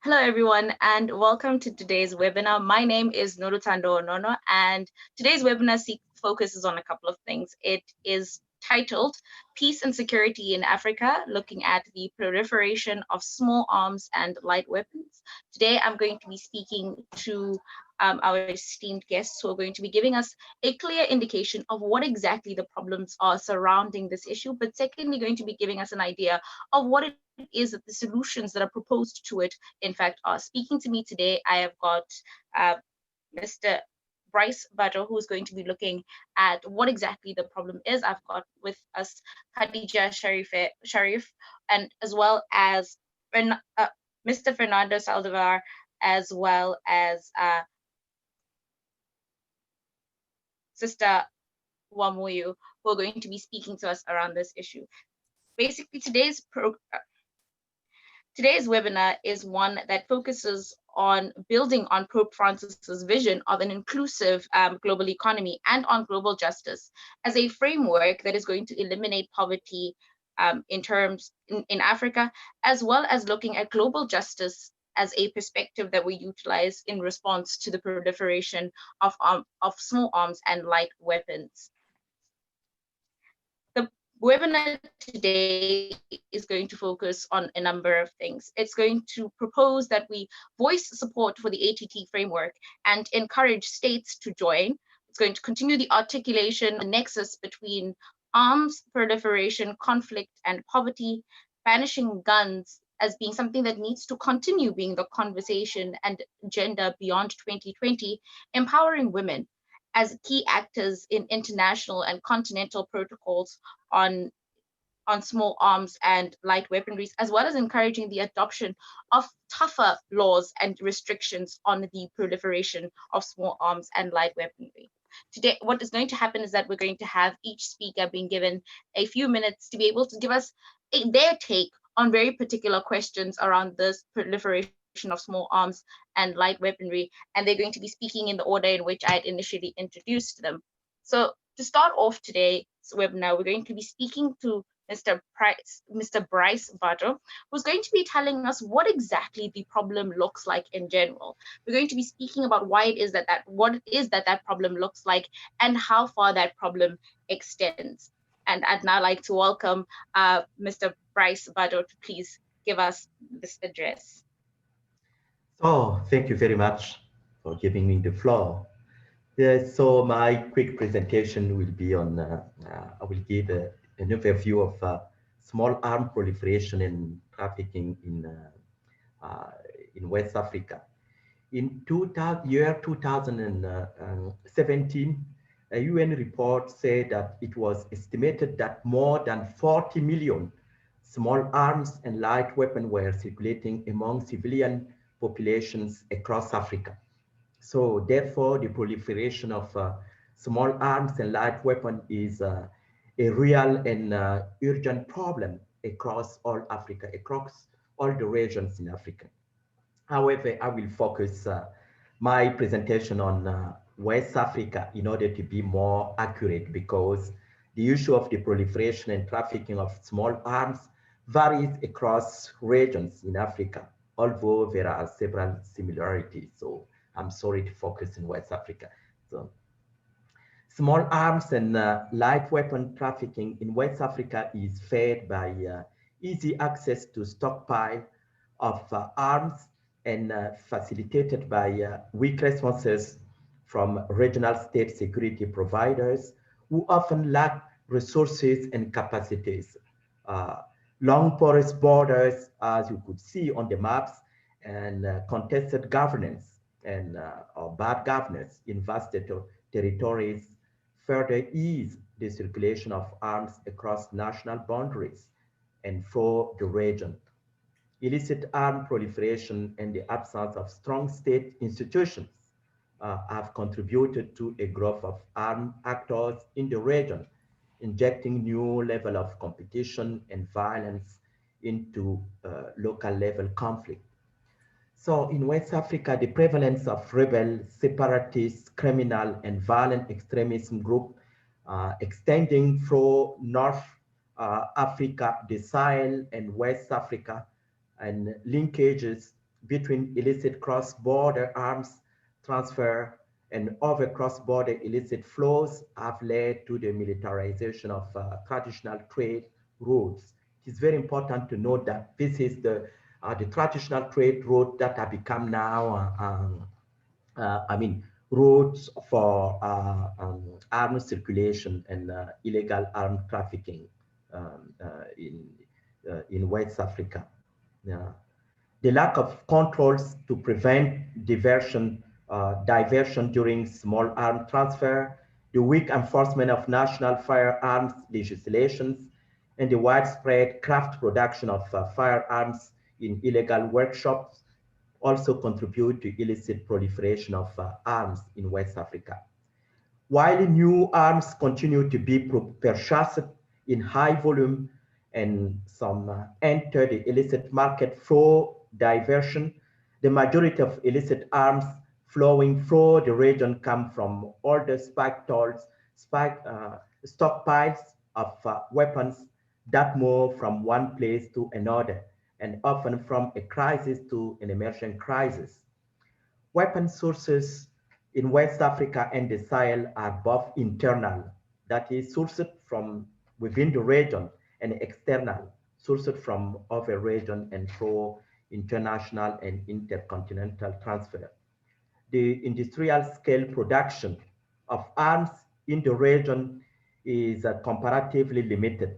Hello, everyone, and welcome to today's webinar. My name is Norutando Onono, and today's webinar focuses on a couple of things. It is titled Peace and Security in Africa, looking at the proliferation of small arms and light weapons. Today, I'm going to be speaking to our esteemed guests who are going to be giving us a clear indication of what exactly the problems are surrounding this issue, but secondly, going to be giving us an idea of what it is that the solutions that are proposed to it, in fact, are. Speaking to me today, I have got Mr. Brice Bado, who's going to be looking at what exactly the problem is. I've got with us Khadija Sharife, and as well as Mr. Fernando Saldivar, as well as Sister Wamuyu, who are going to be speaking to us around this issue. Basically, today's webinar is one that focuses on building on Pope Francis's vision of an inclusive global economy and on global justice as a framework that is going to eliminate poverty in Africa, as well as looking at global justice as a perspective that we utilize in response to the proliferation of small arms and light weapons. The webinar today is going to focus on a number of things. It's going to propose that we voice support for the ATT framework and encourage states to join. It's going to continue the articulation, the nexus between arms, proliferation, conflict, and poverty, banishing guns as being something that needs to continue being the conversation and agenda beyond 2020, empowering women as key actors in international and continental protocols on small arms and light weaponry, as well as encouraging the adoption of tougher laws and restrictions on the proliferation of small arms and light weaponry. Today, what is going to happen is that we're going to have each speaker being given a few minutes to be able to give us their take on very particular questions around this proliferation of small arms and light weaponry, and they're going to be speaking in the order in which I had initially introduced them. So to start off today's webinar, we're going to be speaking to Mr. Brice Bado, who's going to be telling us what exactly the problem looks like in general. We're going to be speaking about why it is what it is that problem looks like and how far that problem extends. And I'd now like to welcome Mr. Brice Bado to please give us this address. Oh, thank you very much for giving me the floor. So my quick presentation will be on, I will give an overview of small arms proliferation and trafficking in West Africa. In year 2017, a UN report said that it was estimated that more than 40 million small arms and light weapons were circulating among civilian populations across Africa. So therefore, the proliferation of small arms and light weapons is a real and urgent problem across all Africa, across all the regions in Africa. However, I will focus my presentation on West Africa in order to be more accurate, because the issue of the proliferation and trafficking of small arms varies across regions in Africa, although there are several similarities. So I'm sorry to focus in West Africa. So small arms and light weapon trafficking in West Africa is fed by easy access to stockpile of arms and facilitated by weak responses from regional state security providers who often lack resources and capacities. Long porous borders, as you could see on the maps, and contested governance and or bad governance in vast territories further ease the circulation of arms across national boundaries and for the region. Illicit armed proliferation and the absence of strong state institutions have contributed to a growth of armed actors in the region, injecting new level of competition and violence into local level conflict. So in West Africa, the prevalence of rebel, separatist, criminal, and violent extremism group extending through North Africa, the Sahel, and West Africa, and linkages between illicit cross-border arms transfer and other cross-border illicit flows have led to the militarization of traditional trade routes. It is very important to note that this is the traditional trade route that have become now, routes for arms circulation and illegal arms trafficking in West Africa. Yeah. The lack of controls to prevent diversion during small arm transfer, the weak enforcement of national firearms legislations, and the widespread craft production of firearms in illegal workshops also contribute to illicit proliferation of arms in West Africa. While new arms continue to be purchased in high volume and some enter the illicit market through diversion, the majority of illicit arms flowing through the region come from older stockpiles of weapons that move from one place to another, and often from a crisis to an emerging crisis. Weapon sources in West Africa and the Sahel are both internal, that is, sourced from within the region, and external, sourced from other regions and through international and intercontinental transfer. The industrial scale production of arms in the region is comparatively limited,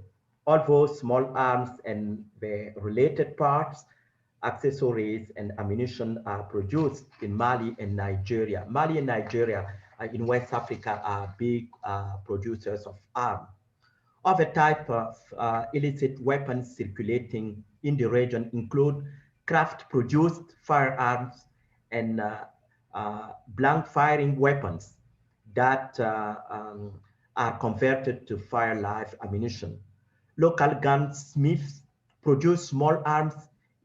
although small arms and the related parts, accessories, and ammunition are produced in Mali and Nigeria. Mali and Nigeria in West Africa are big producers of arms. Other types of illicit weapons circulating in the region include craft-produced firearms and blank firing weapons that are converted to fire live ammunition. Local gunsmiths produce small arms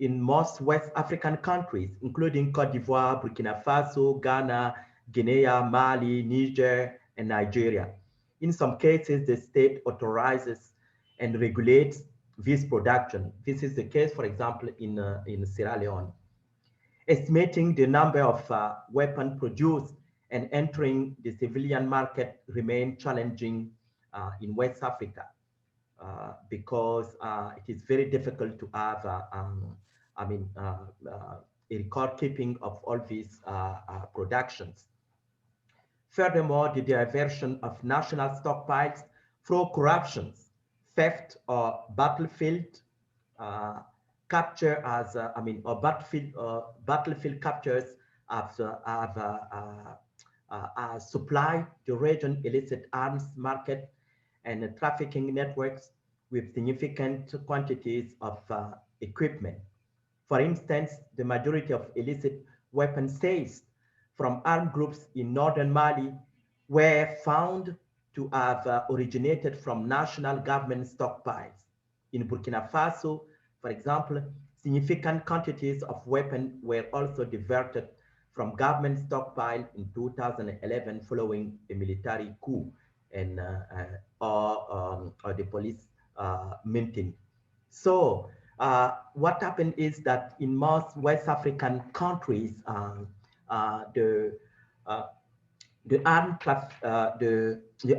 in most West African countries, including Cote d'Ivoire, Burkina Faso, Ghana, Guinea, Mali, Niger, and Nigeria. In some cases, the state authorizes and regulates this production. This is the case, for example, in Sierra Leone. Estimating the number of weapons produced and entering the civilian market remain challenging in West Africa because it is very difficult to have a record keeping of all these productions. Furthermore, the diversion of national stockpiles through corruptions, theft, or battlefield capture or battlefield captures have supplied the region illicit arms market and trafficking networks with significant quantities of equipment. For instance, the majority of illicit weapon sales from armed groups in northern Mali were found to have originated from national government stockpiles. In Burkina Faso, for example, significant quantities of weapons were also diverted from government stockpile in 2011 following a military coup and or the police minting. So what happened is that in most West African countries, the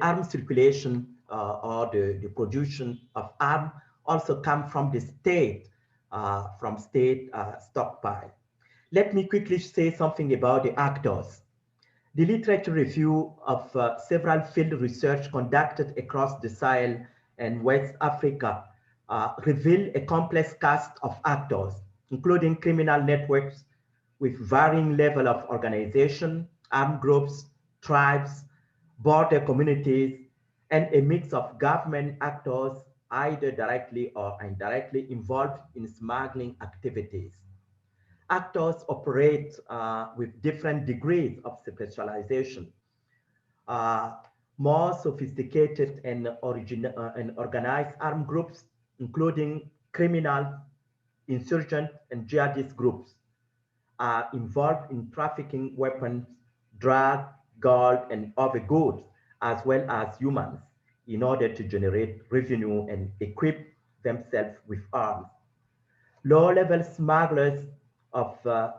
arm circulation or the production of arm also come from the state, stockpile. Let me quickly say something about the actors. The literature review of several field research conducted across the Sahel and West Africa reveal a complex cast of actors, including criminal networks with varying level of organization, armed groups, tribes, border communities, and a mix of government actors either directly or indirectly involved in smuggling activities. Actors operate with different degrees of specialization. More sophisticated and organized armed groups, including criminal, insurgent, and jihadist groups, are involved in trafficking weapons, drugs, gold, and other goods, as well as humans, in order to generate revenue and equip themselves with arms. Low-level smugglers of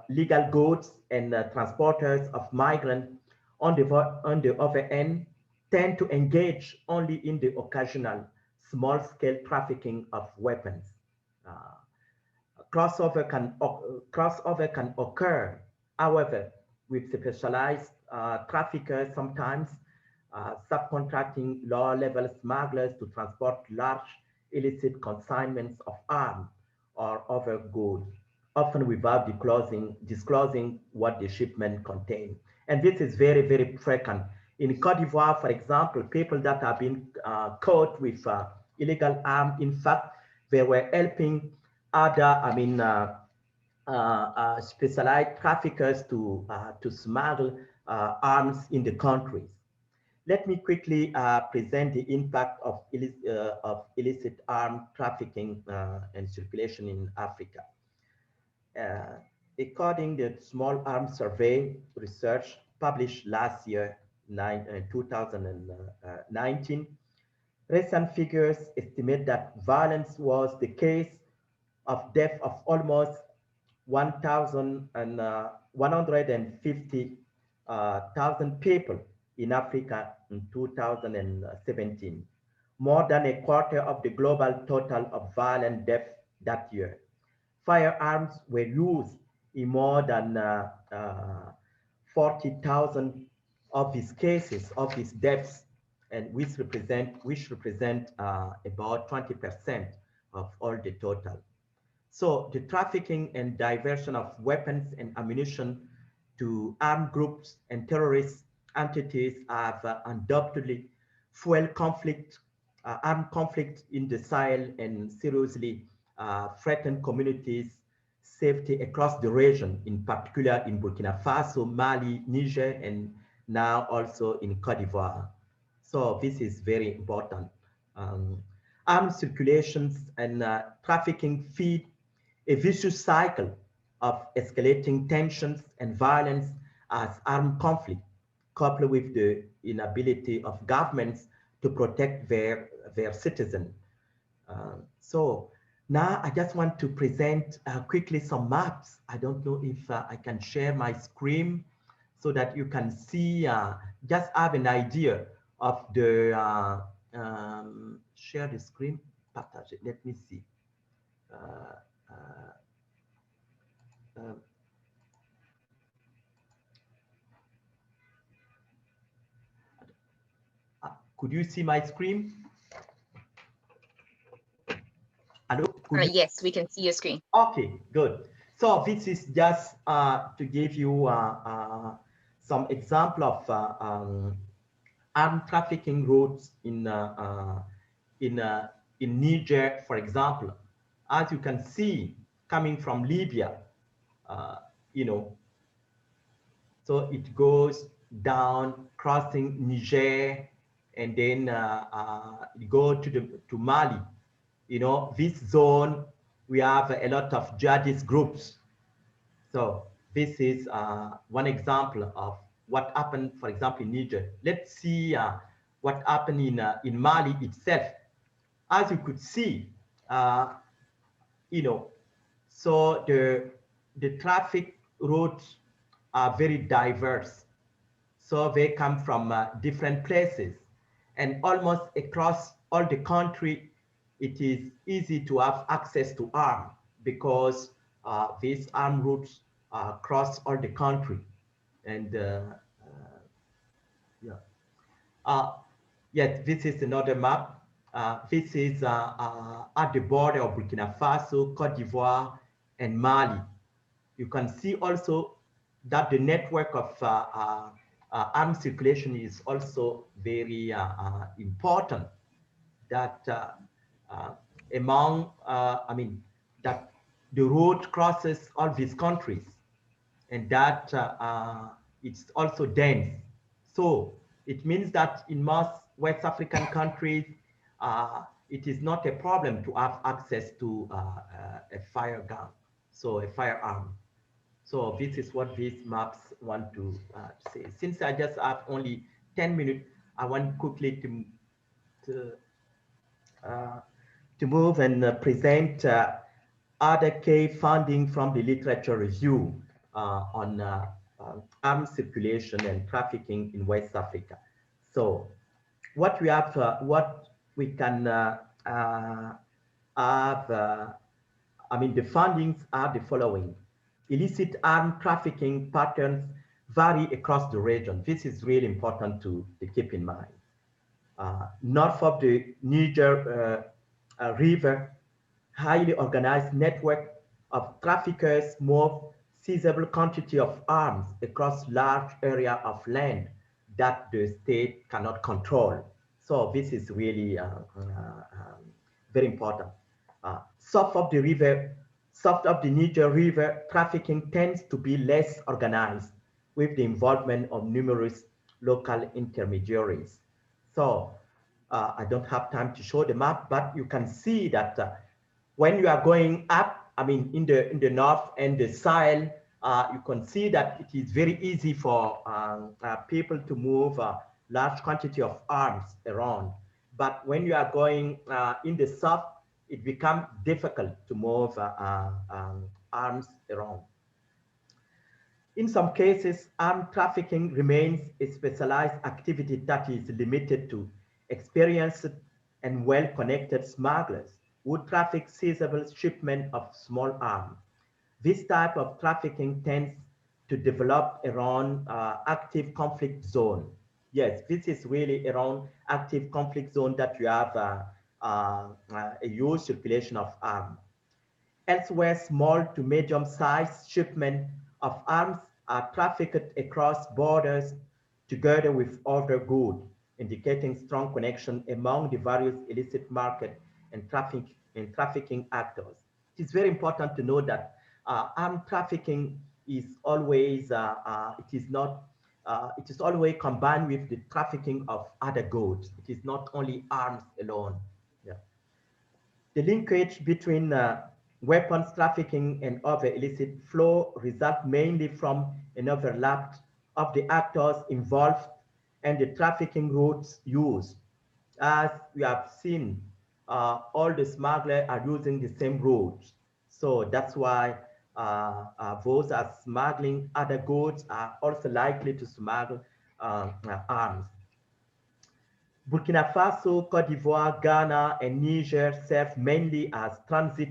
legal goods and transporters of migrants on the other end tend to engage only in the occasional small-scale trafficking of weapons. Uh, crossover can occur, however, with specialized traffickers sometimes subcontracting low-level smugglers to transport large illicit consignments of arms or other goods, often without disclosing what the shipment contained. And this is very, very frequent. In Cote d'Ivoire, for example, people that have been caught with illegal arms, in fact, they were helping other, specialized traffickers to smuggle arms in the countries. Let me quickly present the impact of illicit arm trafficking and circulation in Africa. According to the Small Arms Survey research published last year, 2019, recent figures estimate that violence was the case of death of almost 150,000 people in Africa in 2017, more than a quarter of the global total of violent deaths that year. Firearms were used in more than 40,000 of these cases, of these deaths, and which represent about 20% of all the total. So the trafficking and diversion of weapons and ammunition to armed groups and terrorist entities have undoubtedly fueled armed conflict in the Sahel and seriously threatened communities' safety across the region, in particular in Burkina Faso, Mali, Niger, and now also in Cote d'Ivoire. So this is very important. Armed circulations and trafficking feed a vicious cycle of escalating tensions and violence as armed conflict, coupled with the inability of governments to protect their citizens. So now I just want to present quickly some maps. I don't know if I can share my screen so that you can see, just have an idea of the, share the screen, partage it, let me see. Could you see my screen? Hello? Yes, we can see your screen. Okay, good. So this is just to give you some example of armed trafficking routes in Niger, for example. As you can see, coming from Libya, you know, so it goes down, crossing Niger, and then go to Mali. You know, this zone, we have a lot of jihadist groups. So this is one example of what happened, for example, in Niger. Let's see what happened in Mali itself. As you could see, you know, so the traffic routes are very diverse. So they come from different places, and almost across all the country, it is easy to have access to arms because these armed routes cross all the country. And yes, this is another map. This is at the border of Burkina Faso, Cote d'Ivoire, and Mali. You can see also that the network of armed circulation is also very important. That that the road crosses all these countries, and that it's also dense. So it means that in most West African countries, it is not a problem to have access to a fire gun, so a firearm. So this is what these maps want to say. Since I just have only 10 minutes, I want quickly to move and present other key funding from the literature review on arms circulation and trafficking in West Africa. So what we have, what we can have, the findings are the following. Illicit arm trafficking patterns vary across the region. This is really important to keep in mind. North of the Niger River, highly organized network of traffickers move sizable quantity of arms across large area of land that the state cannot control. So this is really very important. South of the river, south of the Niger River, trafficking tends to be less organized with the involvement of numerous local intermediaries. So I don't have time to show the map, but you can see that when you are going up, in the north and the Sahel, you can see that it is very easy for people to move large quantity of arms around. But when you are going in the south, it becomes difficult to move arms around. In some cases, armed trafficking remains a specialized activity that is limited to experienced and well-connected smugglers who traffic sizable shipment of small arms. This type of trafficking tends to develop around active conflict zone. Yes, this is really around active conflict zone that you have a huge circulation of arms. Elsewhere, small to medium-sized shipments of arms are trafficked across borders together with other goods, indicating strong connection among the various illicit market and trafficking actors. It is very important to know that armed trafficking is always, it is always combined with the trafficking of other goods. It is not only arms alone. Yeah. The linkage between weapons trafficking and other illicit flow result mainly from an overlap of the actors involved and the trafficking routes used. As we have seen, all the smugglers are using the same routes. So that's why those are smuggling other goods are also likely to smuggle arms. Burkina Faso, Cote d'Ivoire, Ghana, and Niger serve mainly as transit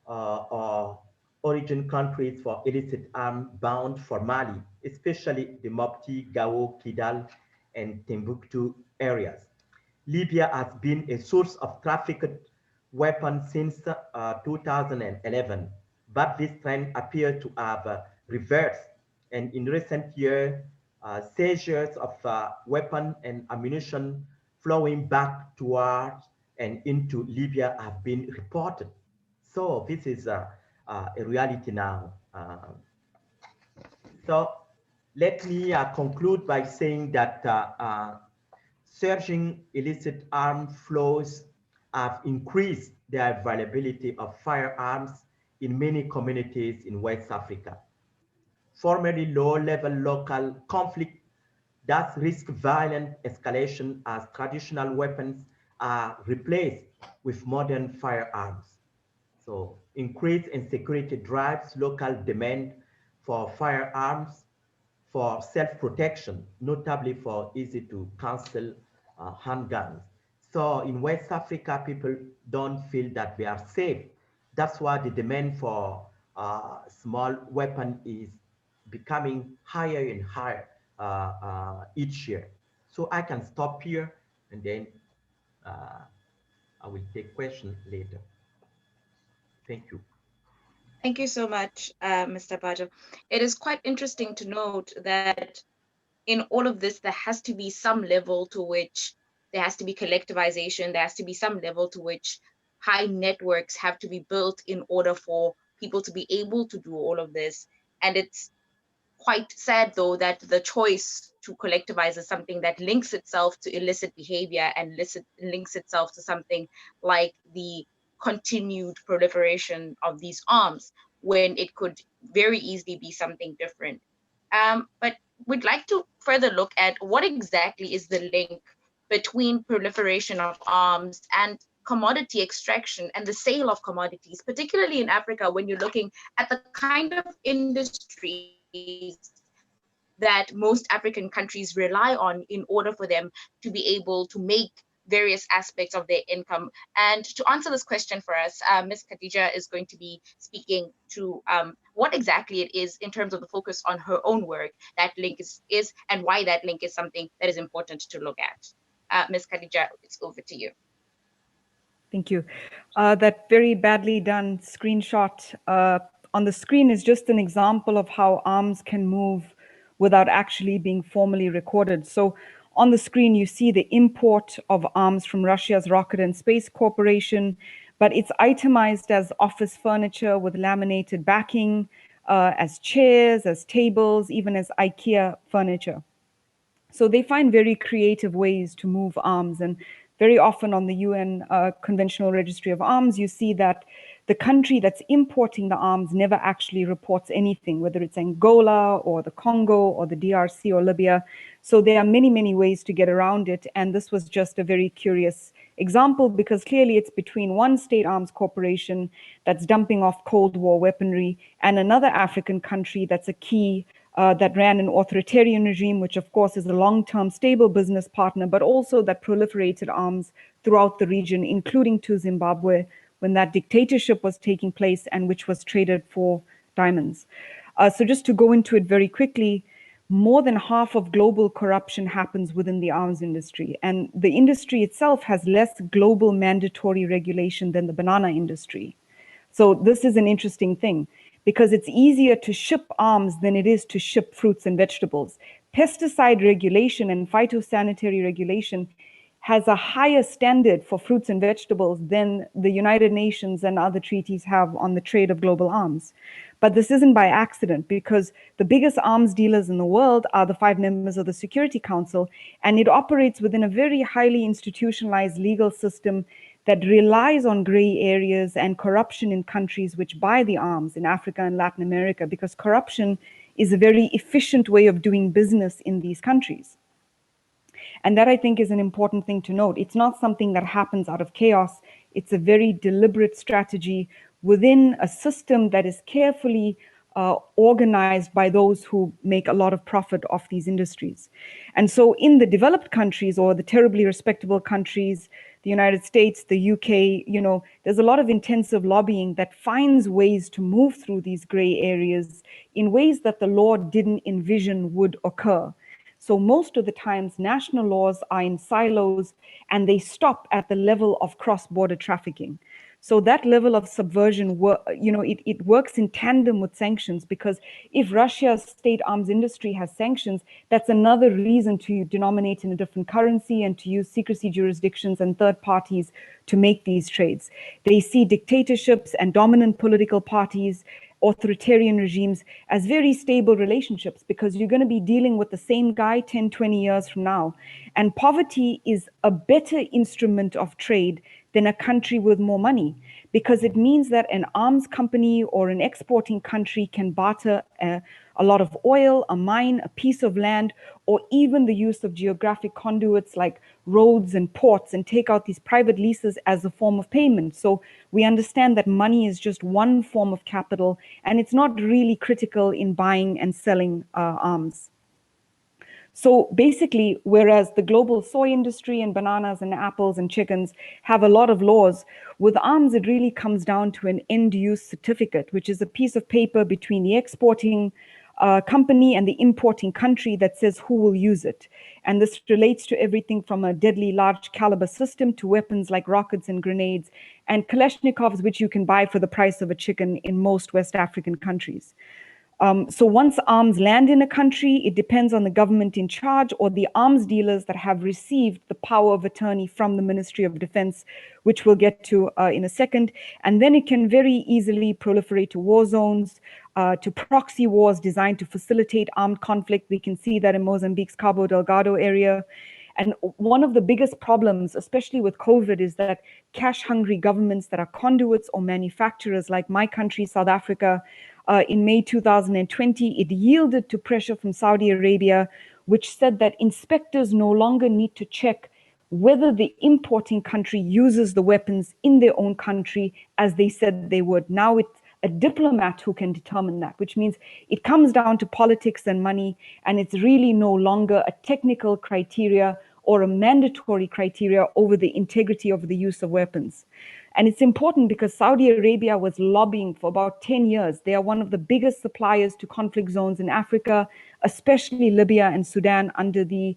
or origin countries for illicit arms bound for Mali, especially the Mopti, Gao, Kidal, and Timbuktu areas. Libya has been a source of trafficked weapons since 2011, but this trend appears to have reversed. And in recent years, seizures of weapons and ammunition flowing back towards and into Libya have been reported. So this is a reality now. So let me conclude by saying that surging illicit arms flows have increased the availability of firearms in many communities in West Africa. Formerly low-level local conflict thus risk violent escalation as traditional weapons are replaced with modern firearms. So increase insecurity drives local demand for firearms for self-protection, notably for easy to conceal handguns. So in West Africa, people don't feel that they are safe. That's why the demand for small weapon is becoming higher and higher each year. So I can stop here and then I will take questions later. Thank you. Thank you so much, Mr. Bado. It is quite interesting to note that in all of this, there has to be some level to which there has to be collectivization, there has to be some level to which high networks have to be built in order for people to be able to do all of this. And it's quite sad, though, that the choice to collectivize is something that links itself to illicit behavior and links itself to something like the continued proliferation of these arms, when it could very easily be something different. But we'd like to further look at what exactly is the link between proliferation of arms and commodity extraction and the sale of commodities, particularly in Africa, when you're looking at the kind of industries that most African countries rely on in order for them to be able to make various aspects of their income. And to answer this question for us, Ms. Khadija is going to be speaking to what exactly it is in terms of the focus on her own work that link is and why that link is something that is important to look at. Ms. Khadija, it's over to you. Thank you. That very badly done screenshot on the screen is just an example of how arms can move without actually being formally recorded. So on the screen, you see the import of arms from Russia's Rocket and Space Corporation, but it's itemized as office furniture with laminated backing, as chairs, as tables, even as IKEA furniture. So they find very creative ways to move arms. And very often on the UN Conventional Registry of Arms, you see that the country that's importing the arms never actually reports anything, whether it's Angola or the Congo or the DRC or Libya. So there are many, many ways to get around it. And this was just a very curious example, because clearly it's between one state arms corporation that's dumping off Cold War weaponry and another African country that's a key that ran an authoritarian regime, which of course is a long-term stable business partner, but also that proliferated arms throughout the region, including to Zimbabwe, when that dictatorship was taking place and which was traded for diamonds. So just to go into it very quickly, more than half of global corruption happens within the arms industry. And the industry itself has less global mandatory regulation than the banana industry. So this is an interesting thing, because it's easier to ship arms than it is to ship fruits and vegetables. Pesticide regulation and phytosanitary regulation has a higher standard for fruits and vegetables than the United Nations and other treaties have on the trade of global arms. But this isn't by accident, because the biggest arms dealers in the world are the 5 members of the Security Council, and it operates within a very highly institutionalized legal system that relies on gray areas and corruption in countries which buy the arms in Africa and Latin America, because corruption is a very efficient way of doing business in these countries. And that, I think, is an important thing to note. It's not something that happens out of chaos. It's a very deliberate strategy within a system that is carefully organized by those who make a lot of profit off these industries. And so in the developed countries, or the terribly respectable countries, the United States, the UK, there's a lot of intensive lobbying that finds ways to move through these gray areas in ways that the law didn't envision would occur. So most of the times, national laws are in silos and they stop at the level of cross-border trafficking. So that level of subversion, it works in tandem with sanctions, because if Russia's state arms industry has sanctions, that's another reason to denominate in a different currency and to use secrecy jurisdictions and third parties to make these trades. They see dictatorships and dominant political parties, authoritarian regimes, as very stable relationships, because you're going to be dealing with the same guy 10, 20 years from now. And poverty is a better instrument of trade than a country with more money, because it means that an arms company or an exporting country can barter a lot of oil, a mine, a piece of land, or even the use of geographic conduits like roads and ports, and take out these private leases as a form of payment. So we understand that money is just one form of capital, and it's not really critical in buying and selling arms. So basically, whereas the global soy industry and bananas and apples and chickens have a lot of laws, with arms, it really comes down to an end-use certificate, which is a piece of paper between the exporting company and the importing country that says who will use it. And this relates to everything from a deadly large caliber system to weapons like rockets and grenades and Kalashnikovs, which you can buy for the price of a chicken in most West African countries. So once arms land in a country, it depends on the government in charge or the arms dealers that have received the power of attorney from the Ministry of Defense, which we'll get to in a second. And then it can very easily proliferate to war zones, to proxy wars designed to facilitate armed conflict. We can see that in Mozambique's Cabo Delgado area. And one of the biggest problems, especially with COVID, is that cash-hungry governments that are conduits or manufacturers, like my country, South Africa, in May 2020, it yielded to pressure from Saudi Arabia, which said that inspectors no longer need to check whether the importing country uses the weapons in their own country as they said they would. Now it's a diplomat who can determine that, which means it comes down to politics and money, and it's really no longer a technical criteria or a mandatory criteria over the integrity of the use of weapons. And it's important because Saudi Arabia was lobbying for about 10 years. They are one of the biggest suppliers to conflict zones in Africa, especially Libya and Sudan under the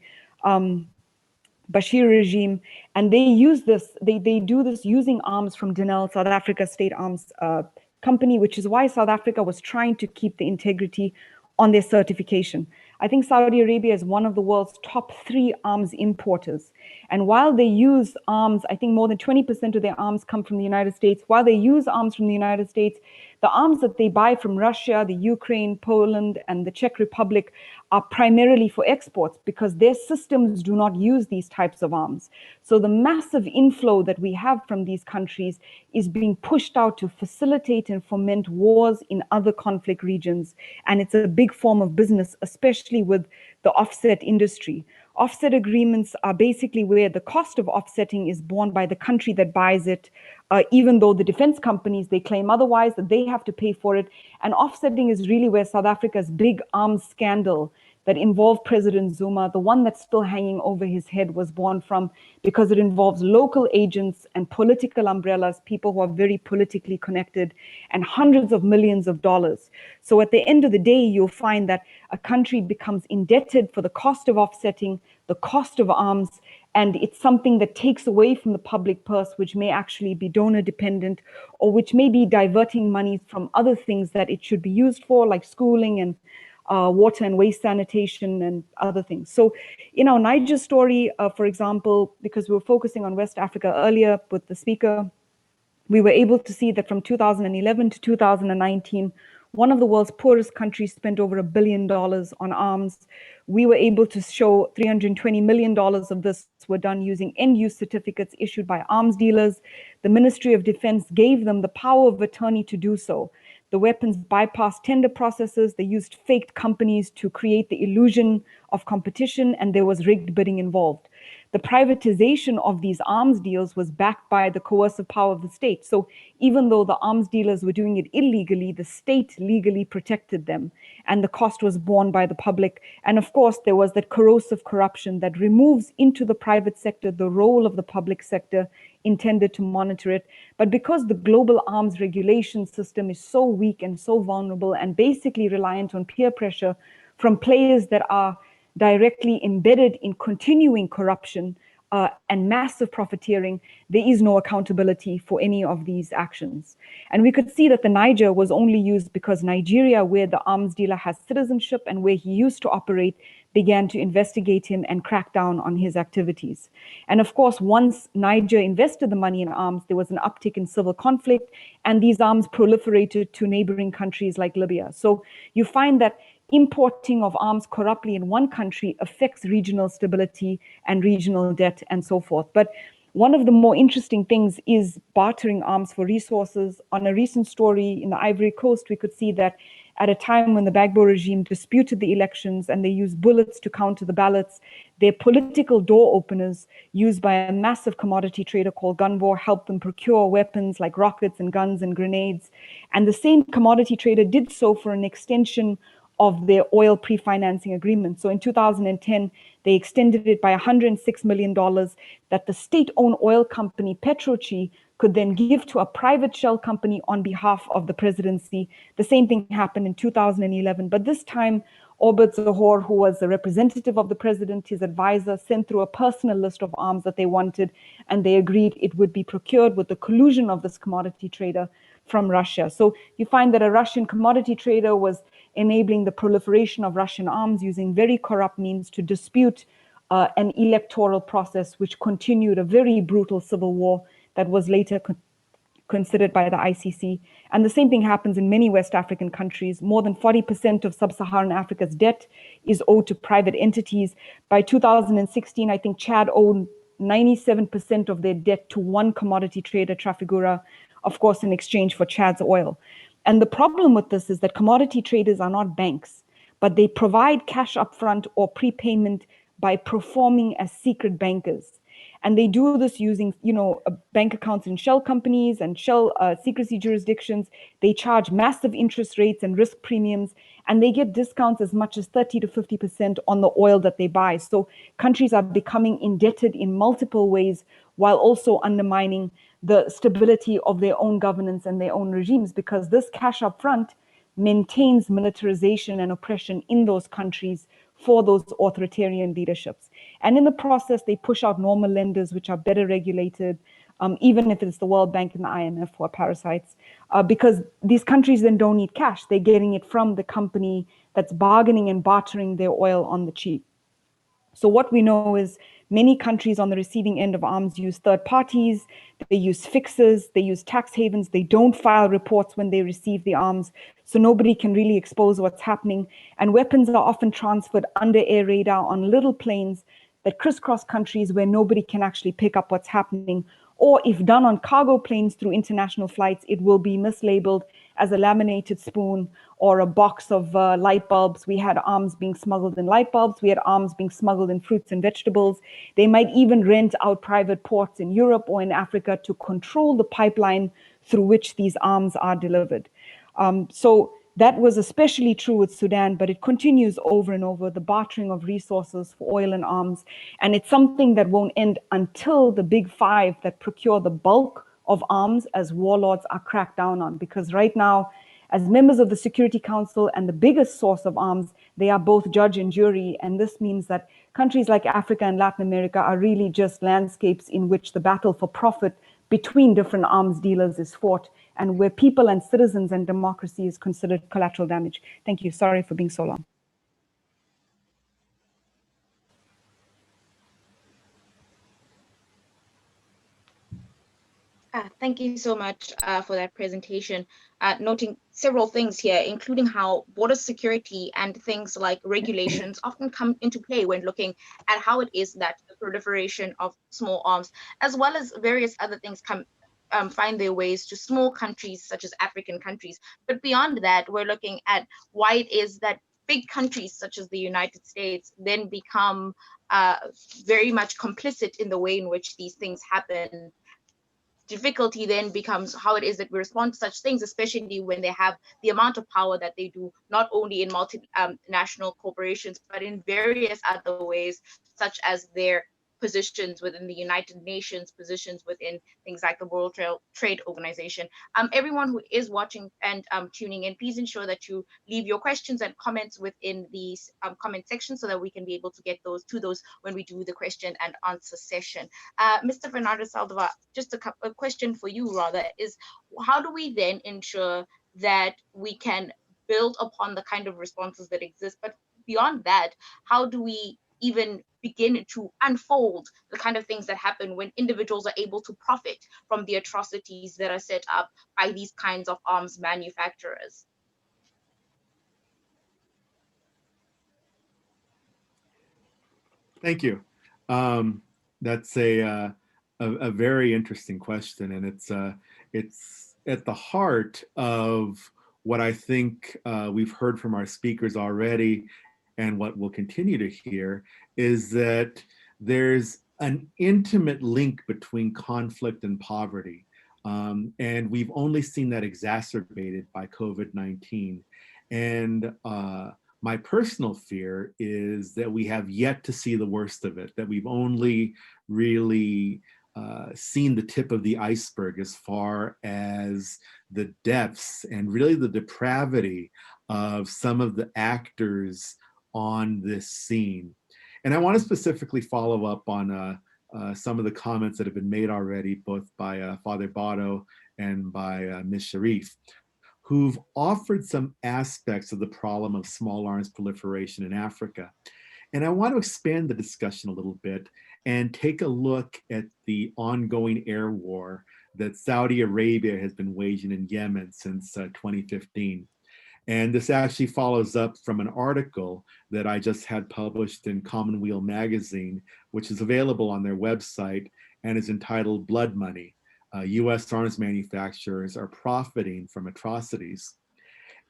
Bashir regime, and they use this, they do this using arms from Denel, South Africa State Arms Company, which is why South Africa was trying to keep the integrity on their certification. I think Saudi Arabia is one of the world's top 3 arms importers. And while they use arms, I think more than 20% of their arms come from the United States. While they use arms from the United States, the arms that they buy from Russia, the Ukraine, Poland, and the Czech Republic are primarily for exports because their systems do not use these types of arms. So the massive inflow that we have from these countries is being pushed out to facilitate and foment wars in other conflict regions. And it's a big form of business, especially with the offset industry. Offset agreements are basically where the cost of offsetting is borne by the country that buys it, even though the defense companies, they claim otherwise, that they have to pay for it. And offsetting is really where South Africa's big arms scandal that involved President Zuma, the one that's still hanging over his head, was born from, because it involves local agents and political umbrellas, people who are very politically connected, and hundreds of millions of dollars. So at the end of the day, you'll find that a country becomes indebted for the cost of offsetting, the cost of arms, and it's something that takes away from the public purse, which may actually be donor dependent, or which may be diverting money from other things that it should be used for, like schooling and water and waste sanitation and other things. So in our Niger story, for example, because we were focusing on West Africa earlier with the speaker, we were able to see that from 2011 to 2019, one of the world's poorest countries spent over $1 billion on arms. We were able to show $320 million of this were done using end-use certificates issued by arms dealers. The Ministry of Defense gave them the power of attorney to do so. The weapons bypassed tender processes. They used faked companies to create the illusion of competition, and there was rigged bidding involved. The privatization of these arms deals was backed by the coercive power of the state. So even though the arms dealers were doing it illegally, the state legally protected them, and the cost was borne by the public. And of course, there was that corrosive corruption that removes into the private sector the role of the public sector intended to monitor it. But because the global arms regulation system is so weak and so vulnerable and basically reliant on peer pressure from players that are directly embedded in continuing corruption and massive profiteering, there is no accountability for any of these actions. And we could see that the Niger was only used because Nigeria, where the arms dealer has citizenship and where he used to operate, began to investigate him and crack down on his activities. And of course, once Niger invested the money in arms, there was an uptick in civil conflict, and these arms proliferated to neighboring countries like Libya. So you find that importing of arms corruptly in one country affects regional stability and regional debt and so forth. But one of the more interesting things is bartering arms for resources. On a recent story in the Ivory Coast, we could see that at a time when the Gbagbo regime disputed the elections and they used bullets to counter the ballots, their political door openers, used by a massive commodity trader called Gunvor, helped them procure weapons like rockets and guns and grenades. And the same commodity trader did so for an extension of their oil pre-financing agreement. So in 2010, they extended it by $106 million that the state-owned oil company Petrochi could then give to a private shell company on behalf of the presidency. The same thing happened in 2011, but this time Obed Zahor, who was a representative of the president, his advisor, sent through a personal list of arms that they wanted, and they agreed it would be procured with the collusion of this commodity trader from Russia. So you find that a Russian commodity trader was enabling the proliferation of Russian arms using very corrupt means to dispute an electoral process, which continued a very brutal civil war that was later considered by the ICC. And the same thing happens in many West African countries. More than 40% of sub-Saharan Africa's debt is owed to private entities. By 2016, I think Chad owed 97% of their debt to one commodity trader, Trafigura, of course, in exchange for Chad's oil. And the problem with this is that commodity traders are not banks, but they provide cash upfront or prepayment by performing as secret bankers. And they do this using, bank accounts in shell companies and shell secrecy jurisdictions. They charge massive interest rates and risk premiums, and they get discounts as much as 30 to 50% on the oil that they buy. So countries are becoming indebted in multiple ways while also undermining the stability of their own governance and their own regimes, because this cash up front maintains militarization and oppression in those countries for those authoritarian leaderships. And in the process, they push out normal lenders, which are better regulated, even if it's the World Bank and the IMF who are parasites, because these countries then don't need cash. They're getting it from the company that's bargaining and bartering their oil on the cheap. So what we know is many countries on the receiving end of arms use third parties, they use fixers, they use tax havens, they don't file reports when they receive the arms, so nobody can really expose what's happening. And weapons are often transferred under air radar on little planes that crisscross countries where nobody can actually pick up what's happening. Or if done on cargo planes through international flights, it will be mislabeled as a laminated spoon or a box of light bulbs. We had arms being smuggled in light bulbs. We had arms being smuggled in fruits and vegetables. They might even rent out private ports in Europe or in Africa to control the pipeline through which these arms are delivered. So that was especially true with Sudan, but it continues over and over, the bartering of resources for oil and arms. And it's something that won't end until the big five that procure the bulk of arms as warlords are cracked down on. Because right now, as members of the Security Council and the biggest source of arms, they are both judge and jury. And this means that countries like Africa and Latin America are really just landscapes in which the battle for profit between different arms dealers is fought, and where people and citizens and democracy is considered collateral damage. Thank you. Sorry for being so long. Thank you so much for that presentation, noting several things here, including how border security and things like regulations often come into play when looking at how it is that the proliferation of small arms, as well as various other things, find their ways to small countries such as African countries. But beyond that, we're looking at why it is that big countries such as the United States then become very much complicit in the way in which these things happen. Difficulty then becomes how it is that we respond to such things, especially when they have the amount of power that they do, not only in multinational corporations, but in various other ways, such as their positions within the United Nations, positions within things like the World Trade Organization. Everyone who is watching and tuning in, please ensure that you leave your questions and comments within the comment section so that we can be able to get those when we do the question and answer session. Mr. Fernando Saldivar, just a question for you rather is, how do we then ensure that we can build upon the kind of responses that exist? But beyond that, how do we even begin to unfold the kind of things that happen when individuals are able to profit from the atrocities that are set up by these kinds of arms manufacturers? Thank you. That's a very interesting question, and it's at the heart of what I think we've heard from our speakers already, and what we'll continue to hear, is that there's an intimate link between conflict and poverty. And we've only seen that exacerbated by COVID-19. And my personal fear is that we have yet to see the worst of it, that we've only really seen the tip of the iceberg as far as the depths and really the depravity of some of the actors on this scene. And I want to specifically follow up on some of the comments that have been made already, both by Father Bado and by Ms. Sharife, who've offered some aspects of the problem of small arms proliferation in Africa. And I want to expand the discussion a little bit and take a look at the ongoing air war that Saudi Arabia has been waging in Yemen since 2015. And this actually follows up from an article that I just had published in Commonweal magazine, which is available on their website and is entitled Blood Money. US arms manufacturers are profiting from atrocities.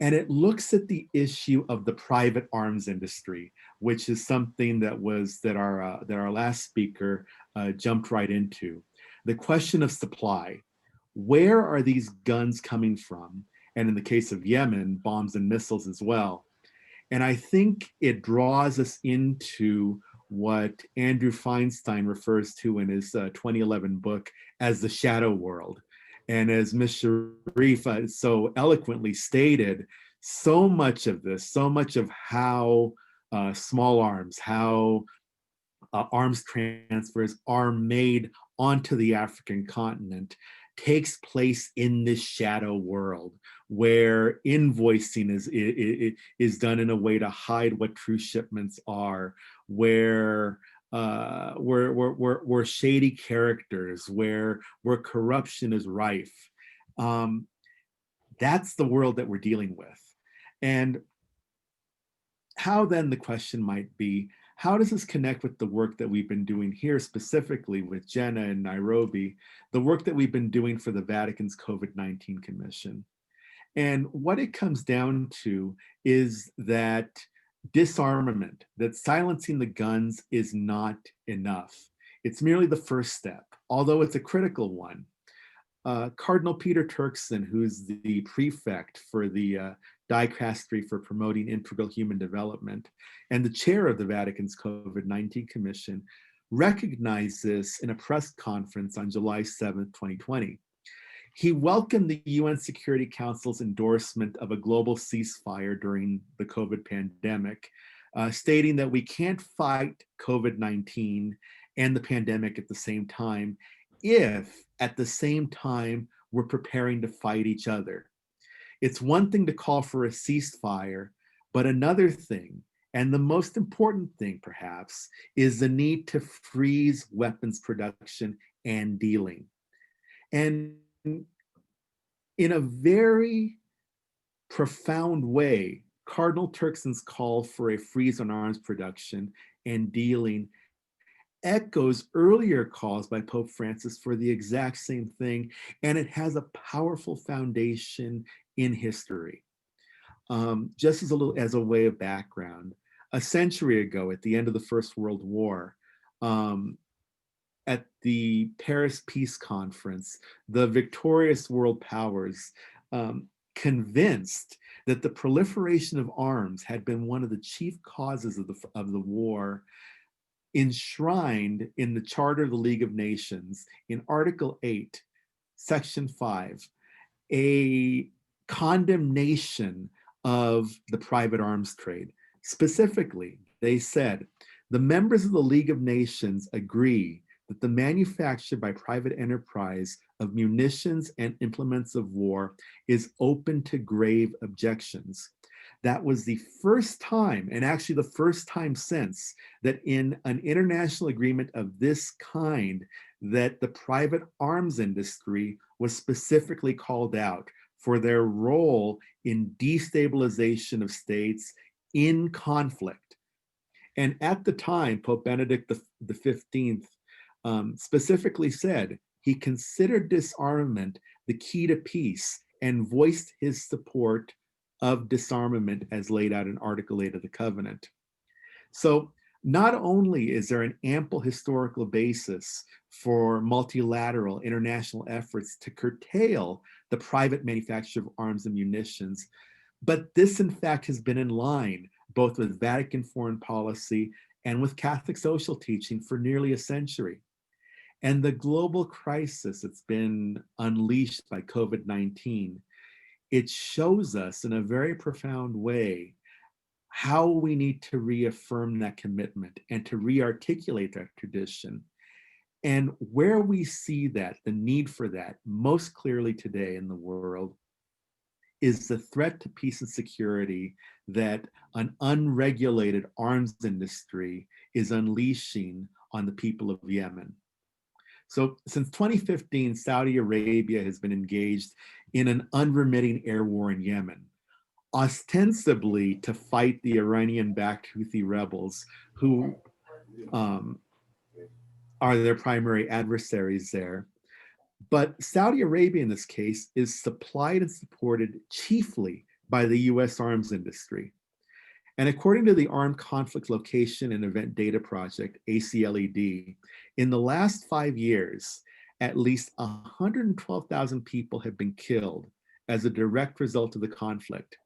And it looks at the issue of the private arms industry, which is something that our last speaker jumped right into. The question of supply. Where are these guns coming from? And in the case of Yemen, bombs and missiles as well. And I think it draws us into what Andrew Feinstein refers to in his 2011 book as the shadow world. And as Ms. Sharife so eloquently stated, so much of this, so much of how small arms, how arms transfers are made onto the African continent takes place in this shadow world where invoicing is done in a way to hide what true shipments are, where shady characters, where corruption is rife. That's the world that we're dealing with. And how then, the question might be, how does this connect with the work that we've been doing here, specifically with Jenna in Nairobi, the work that we've been doing for the Vatican's COVID-19 Commission? And what it comes down to is that disarmament, that silencing the guns is not enough. It's merely the first step, although it's a critical one. Cardinal Peter Turkson, who's the prefect for the Dicastery for Promoting Integral Human Development and the chair of the Vatican's COVID-19 Commission, recognized this in a press conference on July 7th, 2020. He welcomed the UN Security Council's endorsement of a global ceasefire during the COVID pandemic, stating that we can't fight COVID-19 and the pandemic at the same time if at the same time we're preparing to fight each other. It's one thing to call for a ceasefire, but another thing, and the most important thing perhaps, is the need to freeze weapons production and dealing. And in a very profound way, Cardinal Turkson's call for a freeze on arms production and dealing echoes earlier calls by Pope Francis for the exact same thing, and it has a powerful foundation in history. Just as a way of background, a century ago, at the end of the First World War, at the Paris Peace Conference, the victorious world powers convinced that the proliferation of arms had been one of the chief causes of the war, enshrined in the Charter of the League of Nations in Article 8, Section 5, a condemnation of the private arms trade. Specifically, they said, the members of the League of Nations agree that the manufacture by private enterprise of munitions and implements of war is open to grave objections. That was the first time, and actually the first time since, that in an international agreement of this kind, that the private arms industry was specifically called out for their role in destabilization of states in conflict. And at the time, Pope Benedict XV specifically said he considered disarmament the key to peace and voiced his support of disarmament as laid out in Article 8 of the Covenant. So not only is there an ample historical basis for multilateral international efforts to curtail the private manufacture of arms and munitions, but this in fact has been in line both with Vatican foreign policy and with Catholic social teaching for nearly a century. And the global crisis that's been unleashed by COVID-19, it shows us in a very profound way how we need to reaffirm that commitment and to re-articulate that tradition. And where we see that, the need for that most clearly today in the world, is the threat to peace and security that an unregulated arms industry is unleashing on the people of Yemen. So since 2015, Saudi Arabia has been engaged in an unremitting air war in Yemen, ostensibly to fight the Iranian-backed Houthi rebels who are their primary adversaries there. But Saudi Arabia in this case is supplied and supported chiefly by the US arms industry. And according to the Armed Conflict Location and Event Data Project, ACLED, in the last 5 years, at least 112,000 people have been killed as a direct result of the conflict.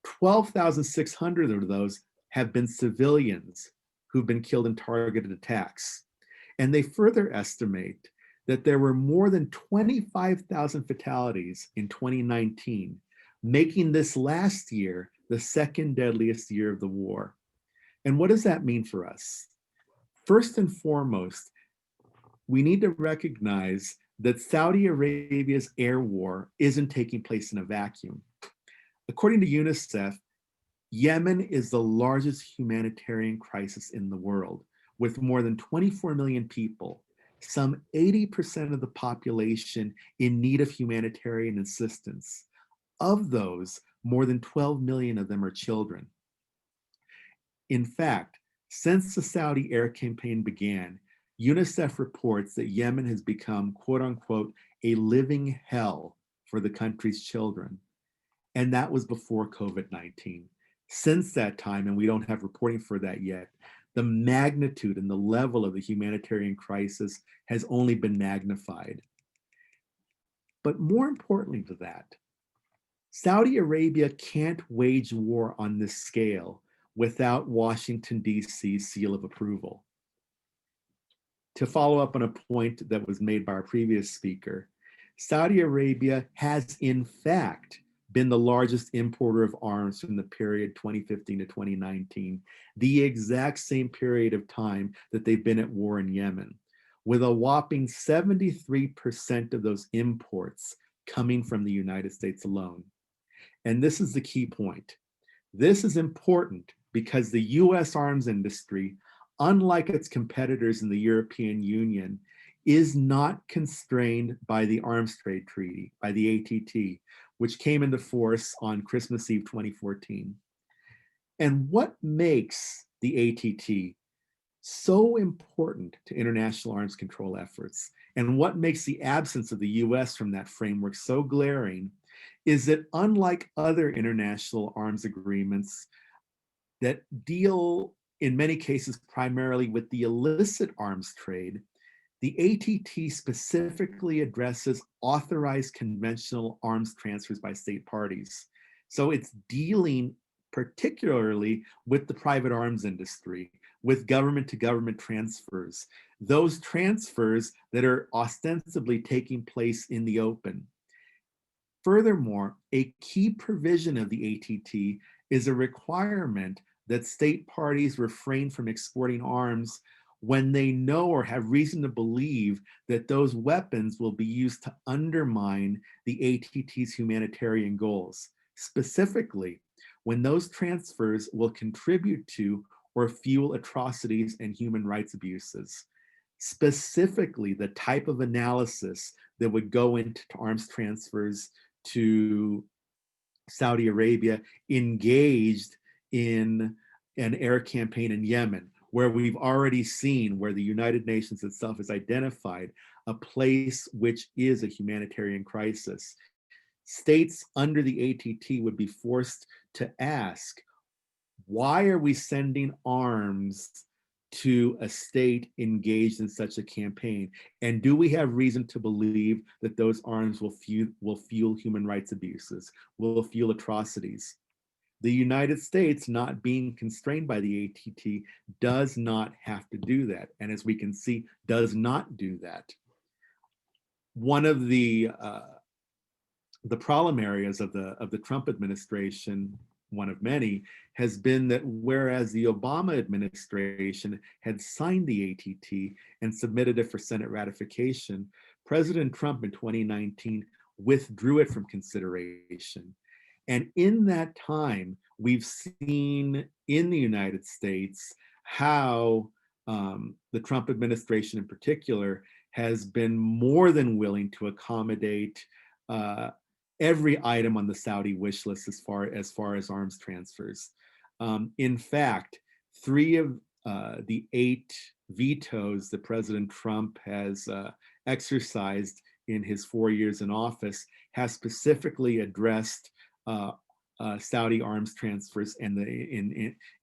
12,600 of those have been civilians who've been killed in targeted attacks. And they further estimate that there were more than 25,000 fatalities in 2019, making this last year the second deadliest year of the war. And what does that mean for us? First and foremost, we need to recognize that Saudi Arabia's air war isn't taking place in a vacuum. According to UNICEF, Yemen is the largest humanitarian crisis in the world, with more than 24 million people, some 80% of the population in need of humanitarian assistance. Of those, more than 12 million of them are children. In fact, since the Saudi air campaign began, UNICEF reports that Yemen has become, quote unquote, a living hell for the country's children. And that was before COVID-19. Since that time, and we don't have reporting for that yet, the magnitude and the level of the humanitarian crisis has only been magnified. But more importantly to that, Saudi Arabia can't wage war on this scale without Washington, D.C.'s seal of approval. To follow up on a point that was made by our previous speaker, Saudi Arabia has in fact been the largest importer of arms from the period 2015 to 2019, the exact same period of time that they've been at war in Yemen, with a whopping 73% of those imports coming from the United States alone. And this is the key point. This is important because the US arms industry, unlike its competitors in the European Union, is not constrained by the Arms Trade Treaty, by the ATT, which came into force on Christmas Eve 2014. And what makes the ATT so important to international arms control efforts, and what makes the absence of the US from that framework so glaring, is that unlike other international arms agreements that deal in many cases primarily with the illicit arms trade, the ATT specifically addresses authorized conventional arms transfers by state parties. So it's dealing particularly with the private arms industry, with government-to-government transfers, those transfers that are ostensibly taking place in the open. Furthermore, a key provision of the ATT is a requirement that state parties refrain from exporting arms when they know or have reason to believe that those weapons will be used to undermine the ATT's humanitarian goals, specifically when those transfers will contribute to or fuel atrocities and human rights abuses. Specifically, the type of analysis that would go into arms transfers to Saudi Arabia engaged in an air campaign in Yemen, where we've already seen where the United Nations itself has identified a place which is a humanitarian crisis. States under the ATT would be forced to ask, why are we sending arms to a state engaged in such a campaign? And do we have reason to believe that those arms will fuel human rights abuses, will fuel atrocities? The United States, not being constrained by the ATT, does not have to do that. And as we can see, does not do that. One of the problem areas of the Trump administration, one of many, has been that whereas the Obama administration had signed the ATT and submitted it for Senate ratification, President Trump in 2019 withdrew it from consideration. And in that time, we've seen in the United States how the Trump administration in particular has been more than willing to accommodate every item on the Saudi wish list as far as arms transfers. In fact, 3 of the 8 vetoes that President Trump has exercised in his 4 years in office has specifically addressed Saudi arms transfers and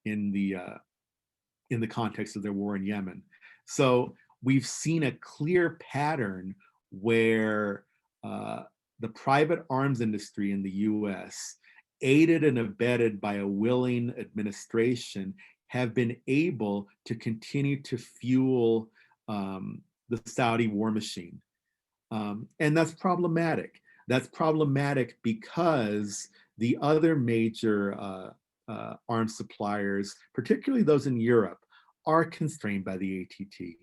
in the context of their war in Yemen. So we've seen a clear pattern where the private arms industry in the US, aided and abetted by a willing administration, have been able to continue to fuel the Saudi war machine. And that's problematic. That's problematic because the other major arms suppliers, particularly those in Europe, are constrained by the ATT.